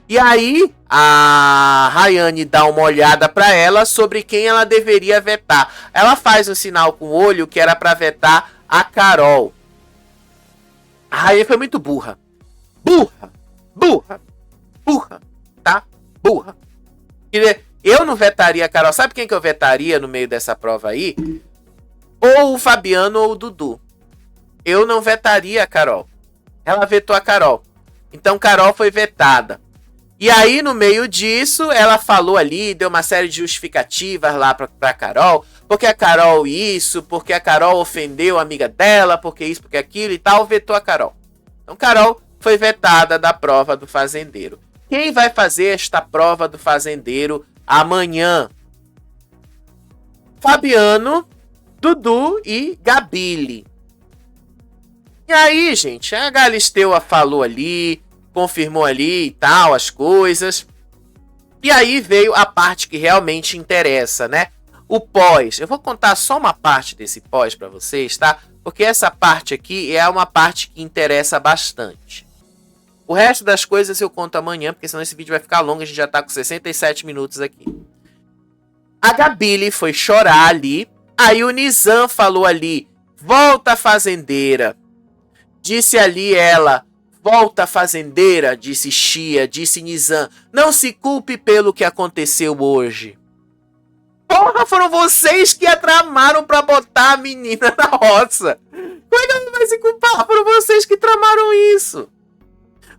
Speaker 1: E aí a Rayane dá uma olhada para ela sobre quem ela deveria vetar. Ela faz um sinal com o olho que era para vetar a Carol. A Rayane foi muito burra. Burra, tá? Burra. Eu não vetaria a Carol. Sabe quem que eu vetaria no meio dessa prova aí? Ou o Fabiano ou o Dudu. Eu não vetaria a Carol. Ela vetou a Carol. Então Carol foi vetada. E aí no meio disso, ela falou ali, deu uma série de justificativas lá pra Carol. Porque a Carol isso, porque a Carol ofendeu a amiga dela, porque isso, porque aquilo e tal, vetou a Carol. Então Carol foi vetada da prova do fazendeiro. Quem vai fazer esta prova do fazendeiro amanhã? Fabiano, Dudu e Gabili. E aí, gente, a Galisteu falou ali, confirmou ali e tal, as coisas. E aí veio a parte que realmente interessa, né? O pós. Eu vou contar só uma parte desse pós para vocês, tá? Porque essa parte aqui é uma parte que interessa bastante. O resto das coisas eu conto amanhã, porque senão esse vídeo vai ficar longo, a gente já tá com 67 minutos aqui. A Gabili foi chorar ali, aí o Nizam falou ali, volta fazendeira. Disse ali ela, volta fazendeira, disse Chia, disse Nizam, não se culpe pelo que aconteceu hoje. Porra, foram vocês que tramaram pra botar a menina na roça. Como é que ela vai se culpar? Foram vocês que tramaram isso.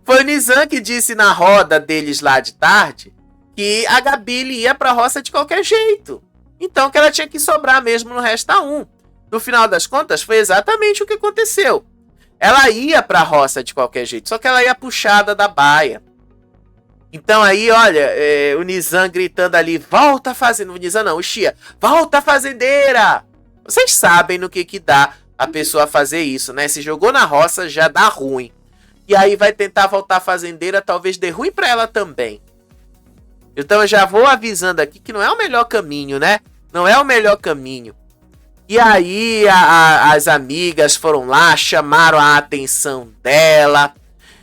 Speaker 1: Foi o Nizam que disse na roda deles lá de tarde que a Gabili ia pra roça de qualquer jeito. Então que ela tinha que sobrar mesmo no resta um. No final das contas, foi exatamente o que aconteceu. Ela ia pra roça de qualquer jeito, só que ela ia puxada da baia. Então aí, olha, o Nizam gritando ali, volta fazendeira. O Nizam não, o Chia, volta fazendeira. Vocês sabem no que dá a pessoa fazer isso, né? Se jogou na roça, já dá ruim. E aí vai tentar voltar fazendeira, talvez dê ruim pra ela também. Então eu já vou avisando aqui que não é o melhor caminho, né? Não é o melhor caminho. E aí as amigas foram lá, chamaram a atenção dela.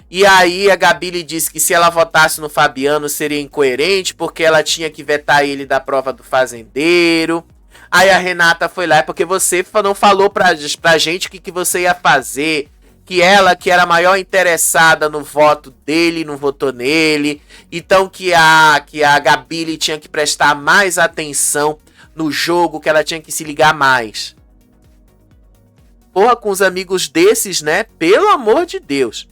Speaker 1: E aí a Gabili disse que se ela votasse no Fabiano seria incoerente, porque ela tinha que vetar ele da prova do fazendeiro. Aí a Renata foi lá, porque você não falou pra gente o que você ia fazer. Que ela, que era a maior interessada no voto dele, não votou nele. Então que a Gabili tinha que prestar mais atenção no jogo, que ela tinha que se ligar mais. Porra, com os amigos desses, né? Pelo amor de Deus.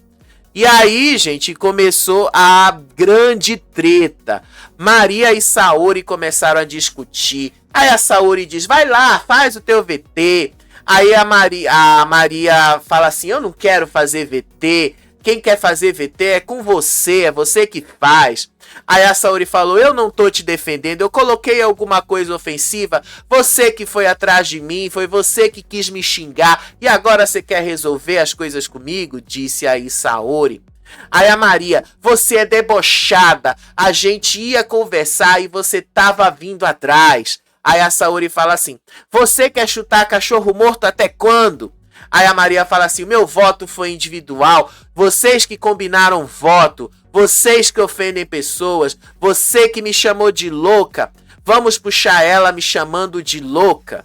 Speaker 1: E aí, gente, começou a grande treta. Maria e Saori começaram a discutir. Aí a Saori diz, vai lá, faz o teu VT. Aí a Maria fala assim, eu não quero fazer VT. Quem quer fazer VT é com você, é você que faz. Aí a Saori falou, eu não tô te defendendo, eu coloquei alguma coisa ofensiva, você que foi atrás de mim, foi você que quis me xingar, e agora você quer resolver as coisas comigo? Disse aí Saori. Aí a Maria, você é debochada, a gente ia conversar e você tava vindo atrás. Aí a Saori fala assim, você quer chutar cachorro morto até quando? Aí a Maria fala assim, o meu voto foi individual, vocês que combinaram voto, vocês que ofendem pessoas, você que me chamou de louca, vamos puxar ela me chamando de louca.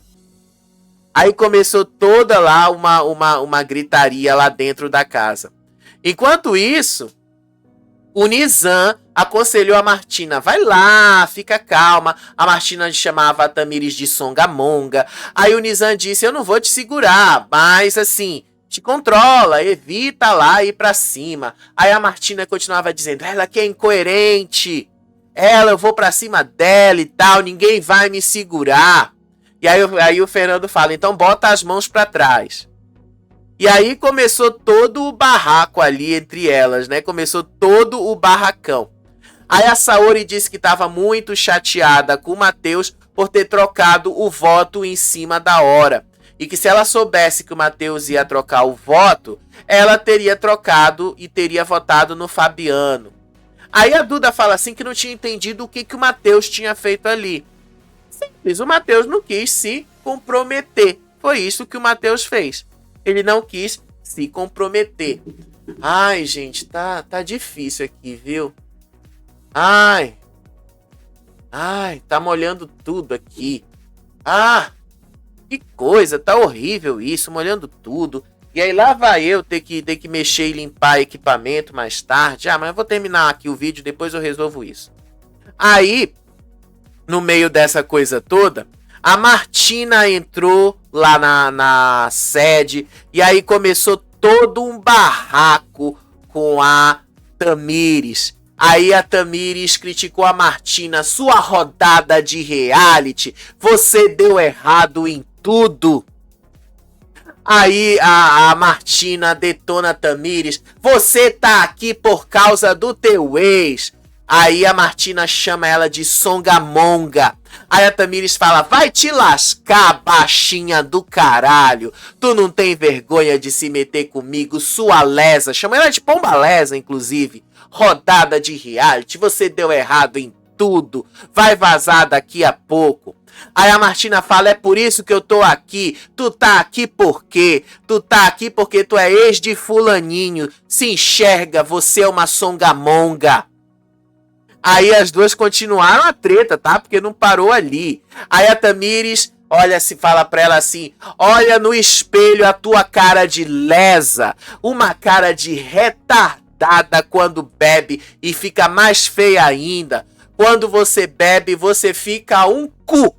Speaker 1: Aí começou toda lá uma gritaria lá dentro da casa. Enquanto isso, o Nizam aconselhou a Martina, vai lá, fica calma. A Martina chamava a Tamires de songamonga. Aí o Nizam disse, eu não vou te segurar, mas assim, te controla, evita lá ir pra cima. Aí a Martina continuava dizendo, ela que é incoerente, eu vou pra cima dela e tal, ninguém vai me segurar. E aí o Fernando fala, então bota as mãos pra trás. E aí começou todo o barraco ali entre elas, né? Começou todo o barracão. Aí a Saori disse que estava muito chateada com o Matheus por ter trocado o voto em cima da hora. E que se ela soubesse que o Matheus ia trocar o voto, ela teria trocado e teria votado no Fabiano. Aí a Duda fala assim que não tinha entendido o que o Matheus tinha feito ali. Simples, o Matheus não quis se comprometer. Foi isso que o Matheus fez. Ele não quis se comprometer. Ai, gente, tá difícil aqui, viu? Ai, tá molhando tudo aqui. Ah, que coisa, tá horrível isso, molhando tudo. E aí lá vai eu ter que mexer e limpar equipamento mais tarde. Ah, mas eu vou terminar aqui o vídeo, depois eu resolvo isso. Aí, no meio dessa coisa toda, a Martina entrou lá na sede e aí começou todo um barraco com a Tamires. Aí a Tamires criticou a Martina, sua rodada de reality, você deu errado em tudo. Aí a Martina detona a Tamires, você tá aqui por causa do teu ex. Aí a Martina chama ela de songamonga. Aí a Tamires fala, vai te lascar, baixinha do caralho. Tu não tem vergonha de se meter comigo, sua lesa. Chama ela de pomba lesa, inclusive. Rodada de reality, você deu errado em tudo. Vai vazar daqui a pouco. Aí a Martina fala, é por isso que eu tô aqui. Tu tá aqui por quê? Tu tá aqui porque tu é ex de fulaninho. Se enxerga, você é uma songamonga. Aí as duas continuaram a treta, tá? Porque não parou ali. Aí a Tamires, fala pra ela assim, olha no espelho a tua cara de lesa. Uma cara de retardada quando bebe e fica mais feia ainda. Quando você bebe, você fica um cu.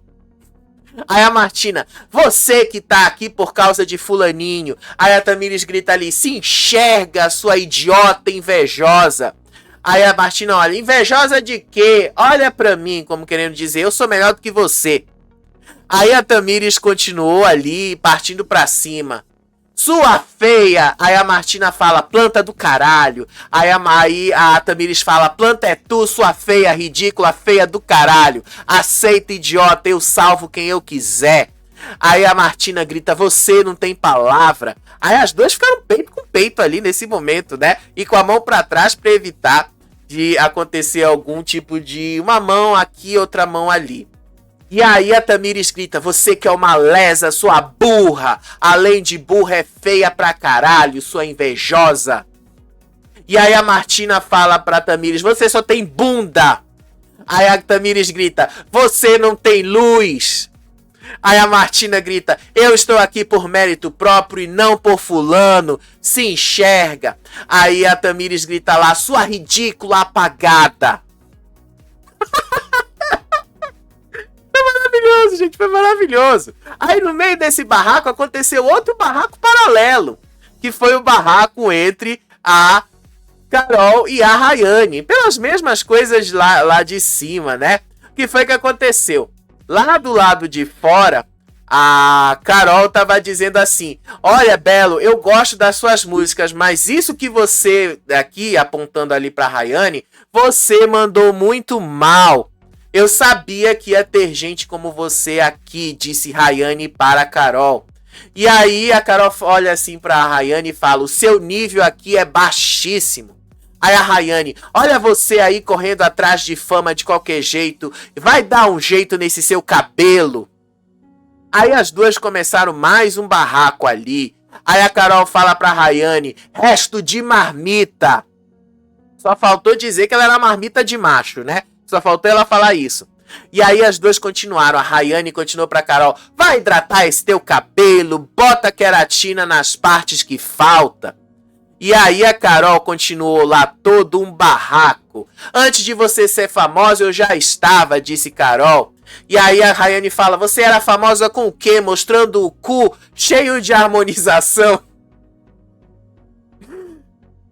Speaker 1: Aí a Martina, você que tá aqui por causa de fulaninho. Aí a Tamires grita ali, se enxerga, sua idiota invejosa. Aí a Martina olha, invejosa de quê? Olha pra mim, como querendo dizer, eu sou melhor do que você. Aí a Tamires continuou ali, partindo pra cima. Sua feia! Aí a Martina fala, planta do caralho. Aí a Tamires fala, planta é tu, sua feia, ridícula, feia do caralho. Aceita, idiota, eu salvo quem eu quiser. Aí a Martina grita, você não tem palavra. Aí as duas ficaram peito com peito ali nesse momento, né? E com a mão pra trás pra evitar de acontecer algum tipo de uma mão aqui, outra mão ali. E aí a Tamires grita, você que é uma lesa, sua burra. Além de burra, é feia pra caralho, sua invejosa. E aí a Martina fala pra Tamires, você só tem bunda. Aí a Tamires grita, você não tem luz. Aí a Martina grita, eu estou aqui por mérito próprio e não por fulano. Se enxerga. Aí a Tamires grita lá, sua ridícula apagada. Foi maravilhoso, gente, foi maravilhoso. Aí no meio desse barraco aconteceu outro barraco paralelo, que foi o barraco entre a Carol e a Rayane, pelas mesmas coisas lá de cima, né? O que foi que aconteceu? Lá do lado de fora, a Carol tava dizendo assim: olha, Belo, eu gosto das suas músicas, mas isso que você, aqui, apontando ali pra Rayane, você mandou muito mal. Eu sabia que ia ter gente como você aqui, disse Rayane para a Carol. E aí a Carol olha assim pra Rayane e fala: o seu nível aqui é baixíssimo. Aí a Rayane: olha você aí correndo atrás de fama de qualquer jeito, vai dar um jeito nesse seu cabelo. Aí as duas começaram mais um barraco ali. Aí a Carol fala pra Rayane: resto de marmita. Só faltou dizer que ela era marmita de macho, né? Só faltou ela falar isso. E aí as duas continuaram. A Rayane continuou pra Carol: vai hidratar esse teu cabelo, bota queratina nas partes que falta. E aí a Carol continuou lá todo um barraco. Antes de você ser famosa eu já estava, disse Carol. E aí a Rayane fala: você era famosa com o quê? Mostrando o cu cheio de harmonização.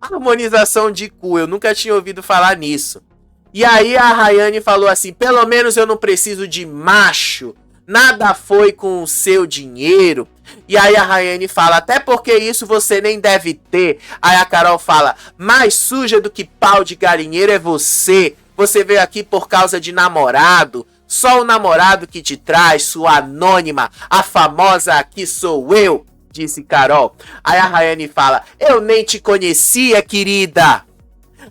Speaker 1: Harmonização de cu, eu nunca tinha ouvido falar nisso. E aí a Rayane falou assim: pelo menos eu não preciso de macho. Nada foi com o seu dinheiro. E aí a Rayane fala: até porque isso você nem deve ter. Aí a Carol fala: mais suja do que pau de galinheiro é você. Você veio aqui por causa de namorado. Só o namorado que te traz, sua anônima. A famosa aqui sou eu, disse Carol. Aí a Rayane fala: eu nem te conhecia, querida.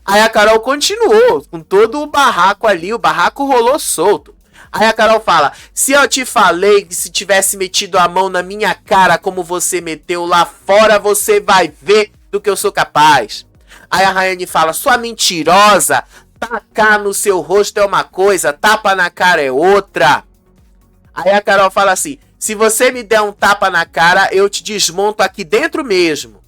Speaker 1: Aí a Carol continuou com todo o barraco ali. O barraco rolou solto. Aí a Carol fala: se eu te falei que se tivesse metido a mão na minha cara como você meteu lá fora, você vai ver do que eu sou capaz. Aí a Rayane fala: sua mentirosa, tacar no seu rosto é uma coisa, tapa na cara é outra. Aí a Carol fala assim: se você me der um tapa na cara, eu te desmonto aqui dentro mesmo.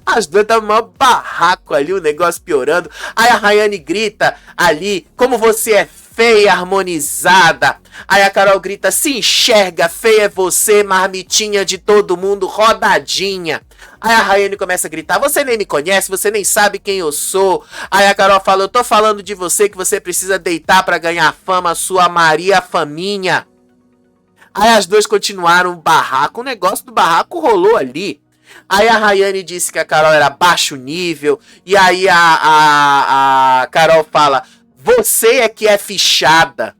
Speaker 1: As duas estão no maior barraco ali, o negócio piorando. Aí a Rayane grita ali: como você é feia, harmonizada. Aí a Carol grita: se enxerga, feia é você, marmitinha de todo mundo, rodadinha. Aí a Rayane começa a gritar: você nem me conhece, você nem sabe quem eu sou. Aí a Carol fala: eu tô falando de você, que você precisa deitar pra ganhar fama, sua Maria Faminha. Aí as duas continuaram o barraco, o negócio do barraco rolou ali. Aí a Rayane disse que a Carol era baixo nível. E aí a Carol fala: você é que é fichada.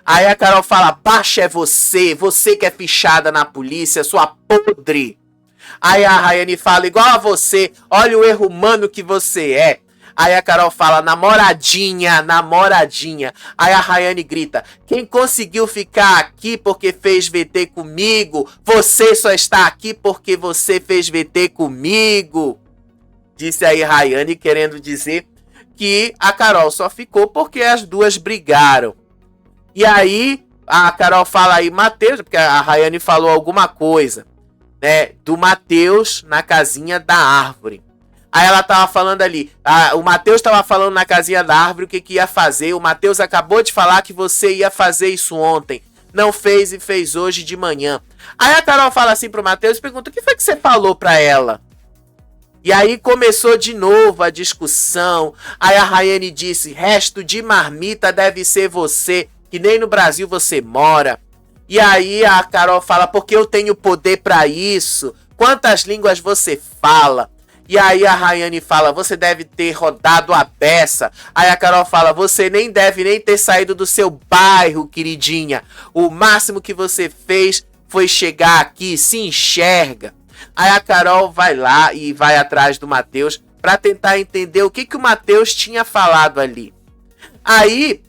Speaker 1: Aí a Carol fala: baixa é você, você que é fichada na polícia, sua podre. Aí a Rayane fala: igual a você, olha o erro humano que você é. Aí a Carol fala: namoradinha, namoradinha. Aí a Rayane grita: quem conseguiu ficar aqui porque fez VT comigo? Você só está aqui porque você fez VT comigo. Disse aí Rayane, querendo dizer que a Carol só ficou porque as duas brigaram. E aí a Carol fala aí: Matheus, porque a Rayane falou alguma coisa, né, do Matheus na casinha da árvore. Aí ela tava falando ali, o Matheus tava falando na casinha da árvore o que ia fazer. O Matheus acabou de falar que você ia fazer isso ontem. Não fez e fez hoje de manhã. Aí a Carol fala assim pro Matheus e pergunta: o que foi que você falou pra ela? E aí começou de novo a discussão. Aí a Rayane disse: resto de marmita deve ser você, que nem no Brasil você mora. E aí a Carol fala: porque eu tenho poder pra isso. Quantas línguas você fala? E aí a Rayane fala: você deve ter rodado a beça. Aí a Carol fala: você nem deve nem ter saído do seu bairro, queridinha. O máximo que você fez foi chegar aqui, se enxerga. Aí a Carol vai lá e vai atrás do Matheus para tentar entender o que o Matheus tinha falado ali. Aí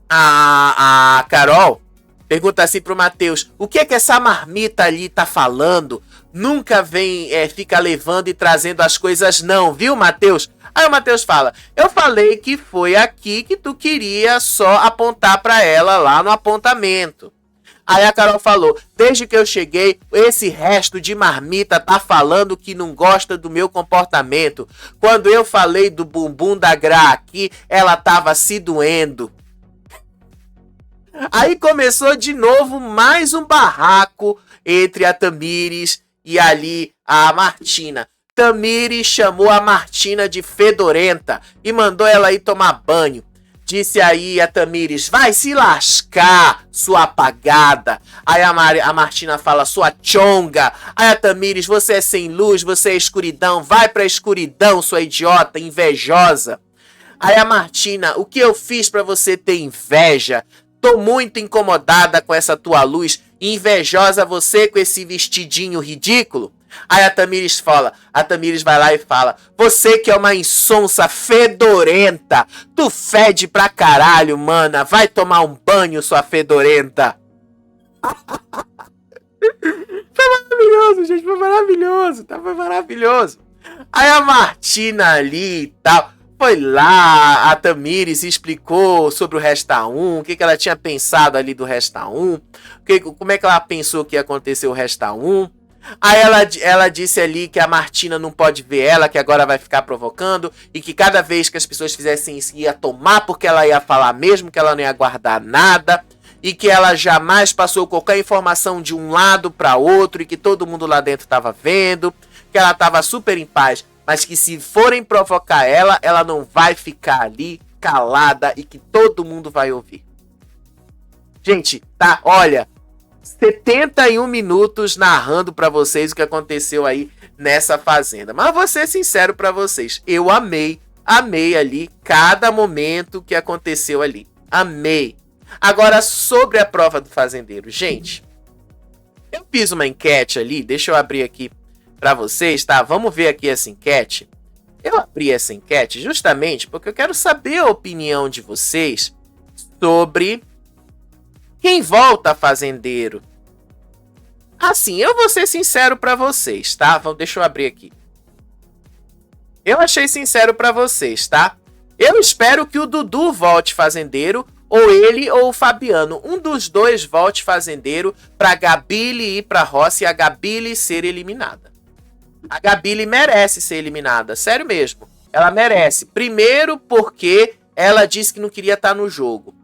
Speaker 1: a Carol pergunta assim pro Matheus: o que essa marmita ali tá falando? Nunca vem, fica levando e trazendo as coisas não, viu, Matheus? Aí o Matheus fala: eu falei que foi aqui que tu queria só apontar pra ela lá no apontamento. Aí a Carol falou: desde que eu cheguei, esse resto de marmita tá falando que não gosta do meu comportamento. Quando eu falei do bumbum da Gra aqui, ela tava se doendo. Aí começou de novo mais um barraco entre a Tamires e ali a Martina. Tamires chamou a Martina de fedorenta e mandou ela ir tomar banho. Disse aí a Tamires, vai se lascar, sua apagada. Aí a Martina fala, sua chonga. Aí a Tamires, você é sem luz, você é escuridão. Vai pra escuridão, sua idiota, invejosa. Aí a Martina, o que eu fiz pra você ter inveja? Tô muito incomodada com essa tua luz. Invejosa você com esse vestidinho ridículo. Aí a Tamires vai lá e fala, você que é uma insonsa fedorenta, tu fede pra caralho, mana, vai tomar um banho, sua fedorenta. Foi maravilhoso, gente, foi maravilhoso, tá? Foi maravilhoso. Aí a Martina ali e tal, foi lá, a Tamires explicou sobre o Resta 1, o que ela tinha pensado ali do Resta 1, como é que ela pensou que ia acontecer o Resta 1. Aí ela disse ali que a Martina não pode ver ela, que agora vai ficar provocando, e que cada vez que as pessoas fizessem isso ia tomar, porque ela ia falar mesmo, que ela não ia guardar nada, e que ela jamais passou qualquer informação de um lado para outro, e que todo mundo lá dentro estava vendo, que ela estava super em paz, mas que se forem provocar ela, ela não vai ficar ali calada e que todo mundo vai ouvir. Gente, tá? Olha, 71 minutos narrando pra vocês o que aconteceu aí nessa fazenda. Mas vou ser sincero pra vocês, eu amei ali cada momento que aconteceu ali. Amei. Agora, sobre a prova do fazendeiro. Gente, eu fiz uma enquete ali, deixa eu abrir aqui pra vocês, tá? Vamos ver aqui essa enquete. Eu abri essa enquete justamente porque eu quero saber a opinião de vocês sobre quem volta fazendeiro. Assim, eu vou ser sincero pra vocês, tá? Deixa eu abrir aqui. Eu achei sincero pra vocês, tá? Eu espero que o Dudu volte fazendeiro, ou ele ou o Fabiano. Um dos dois volte fazendeiro pra Gabile ir pra roça e a Gabile ser eliminada. A Gabile merece ser eliminada, sério mesmo. Ela merece. Primeiro porque ela disse que não queria estar no jogo.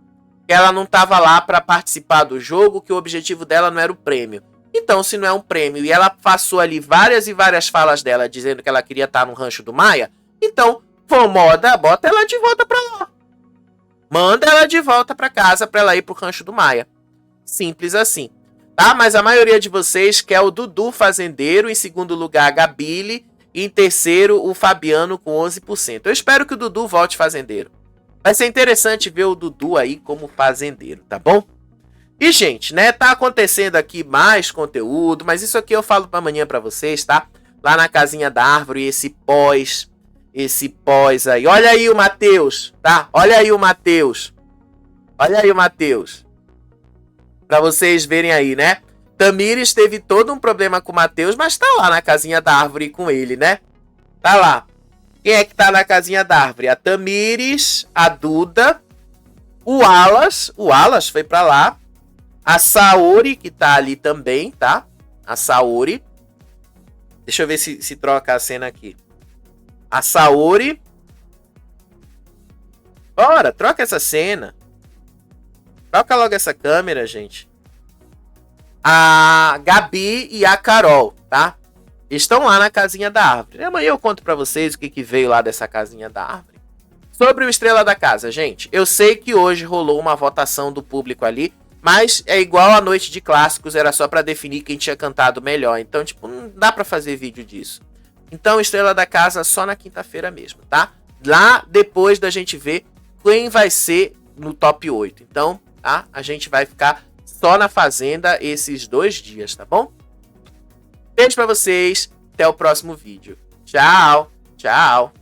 Speaker 1: Ela não estava lá para participar do jogo, que o objetivo dela não era o prêmio. Então, se não é um prêmio e ela passou ali várias e várias falas dela dizendo que ela queria estar no Rancho do Maia, então, bota ela de volta para lá. Manda ela de volta para casa para ela ir pro Rancho do Maia. Simples assim. Tá? Mas a maioria de vocês quer o Dudu fazendeiro, em segundo lugar a Gabile, e em terceiro o Fabiano com 11%. Eu espero que o Dudu volte fazendeiro. Vai ser interessante ver o Dudu aí como fazendeiro, tá bom? E, gente, né, tá acontecendo aqui mais conteúdo, mas isso aqui eu falo pra amanhã pra vocês, tá? Lá na casinha da árvore, esse pós aí. Olha aí o Matheus, tá? Olha aí o Matheus. Pra vocês verem aí, né? Tamires teve todo um problema com o Matheus, mas tá lá na casinha da árvore com ele, né? Tá lá. Quem é que tá na casinha da árvore? A Tamires, a Duda, o Alas foi pra lá, a Saori, que tá ali também, tá? A Saori. Deixa eu ver se troca a cena aqui. A Saori. Bora, troca essa cena. Troca logo essa câmera, gente. A Gabi e a Carol, tá? Estão lá na casinha da árvore. Amanhã eu conto pra vocês o que veio lá dessa casinha da árvore. Sobre o Estrela da Casa, gente. Eu sei que hoje rolou uma votação do público ali, mas é igual a noite de clássicos, era só pra definir quem tinha cantado melhor. Então, tipo, não dá pra fazer vídeo disso. Então, Estrela da Casa só na quinta-feira mesmo, tá? Lá depois da gente ver quem vai ser no top 8. Então, tá? A gente vai ficar só na Fazenda esses 2 dias, tá bom? Beijo pra vocês, até o próximo vídeo. Tchau, tchau.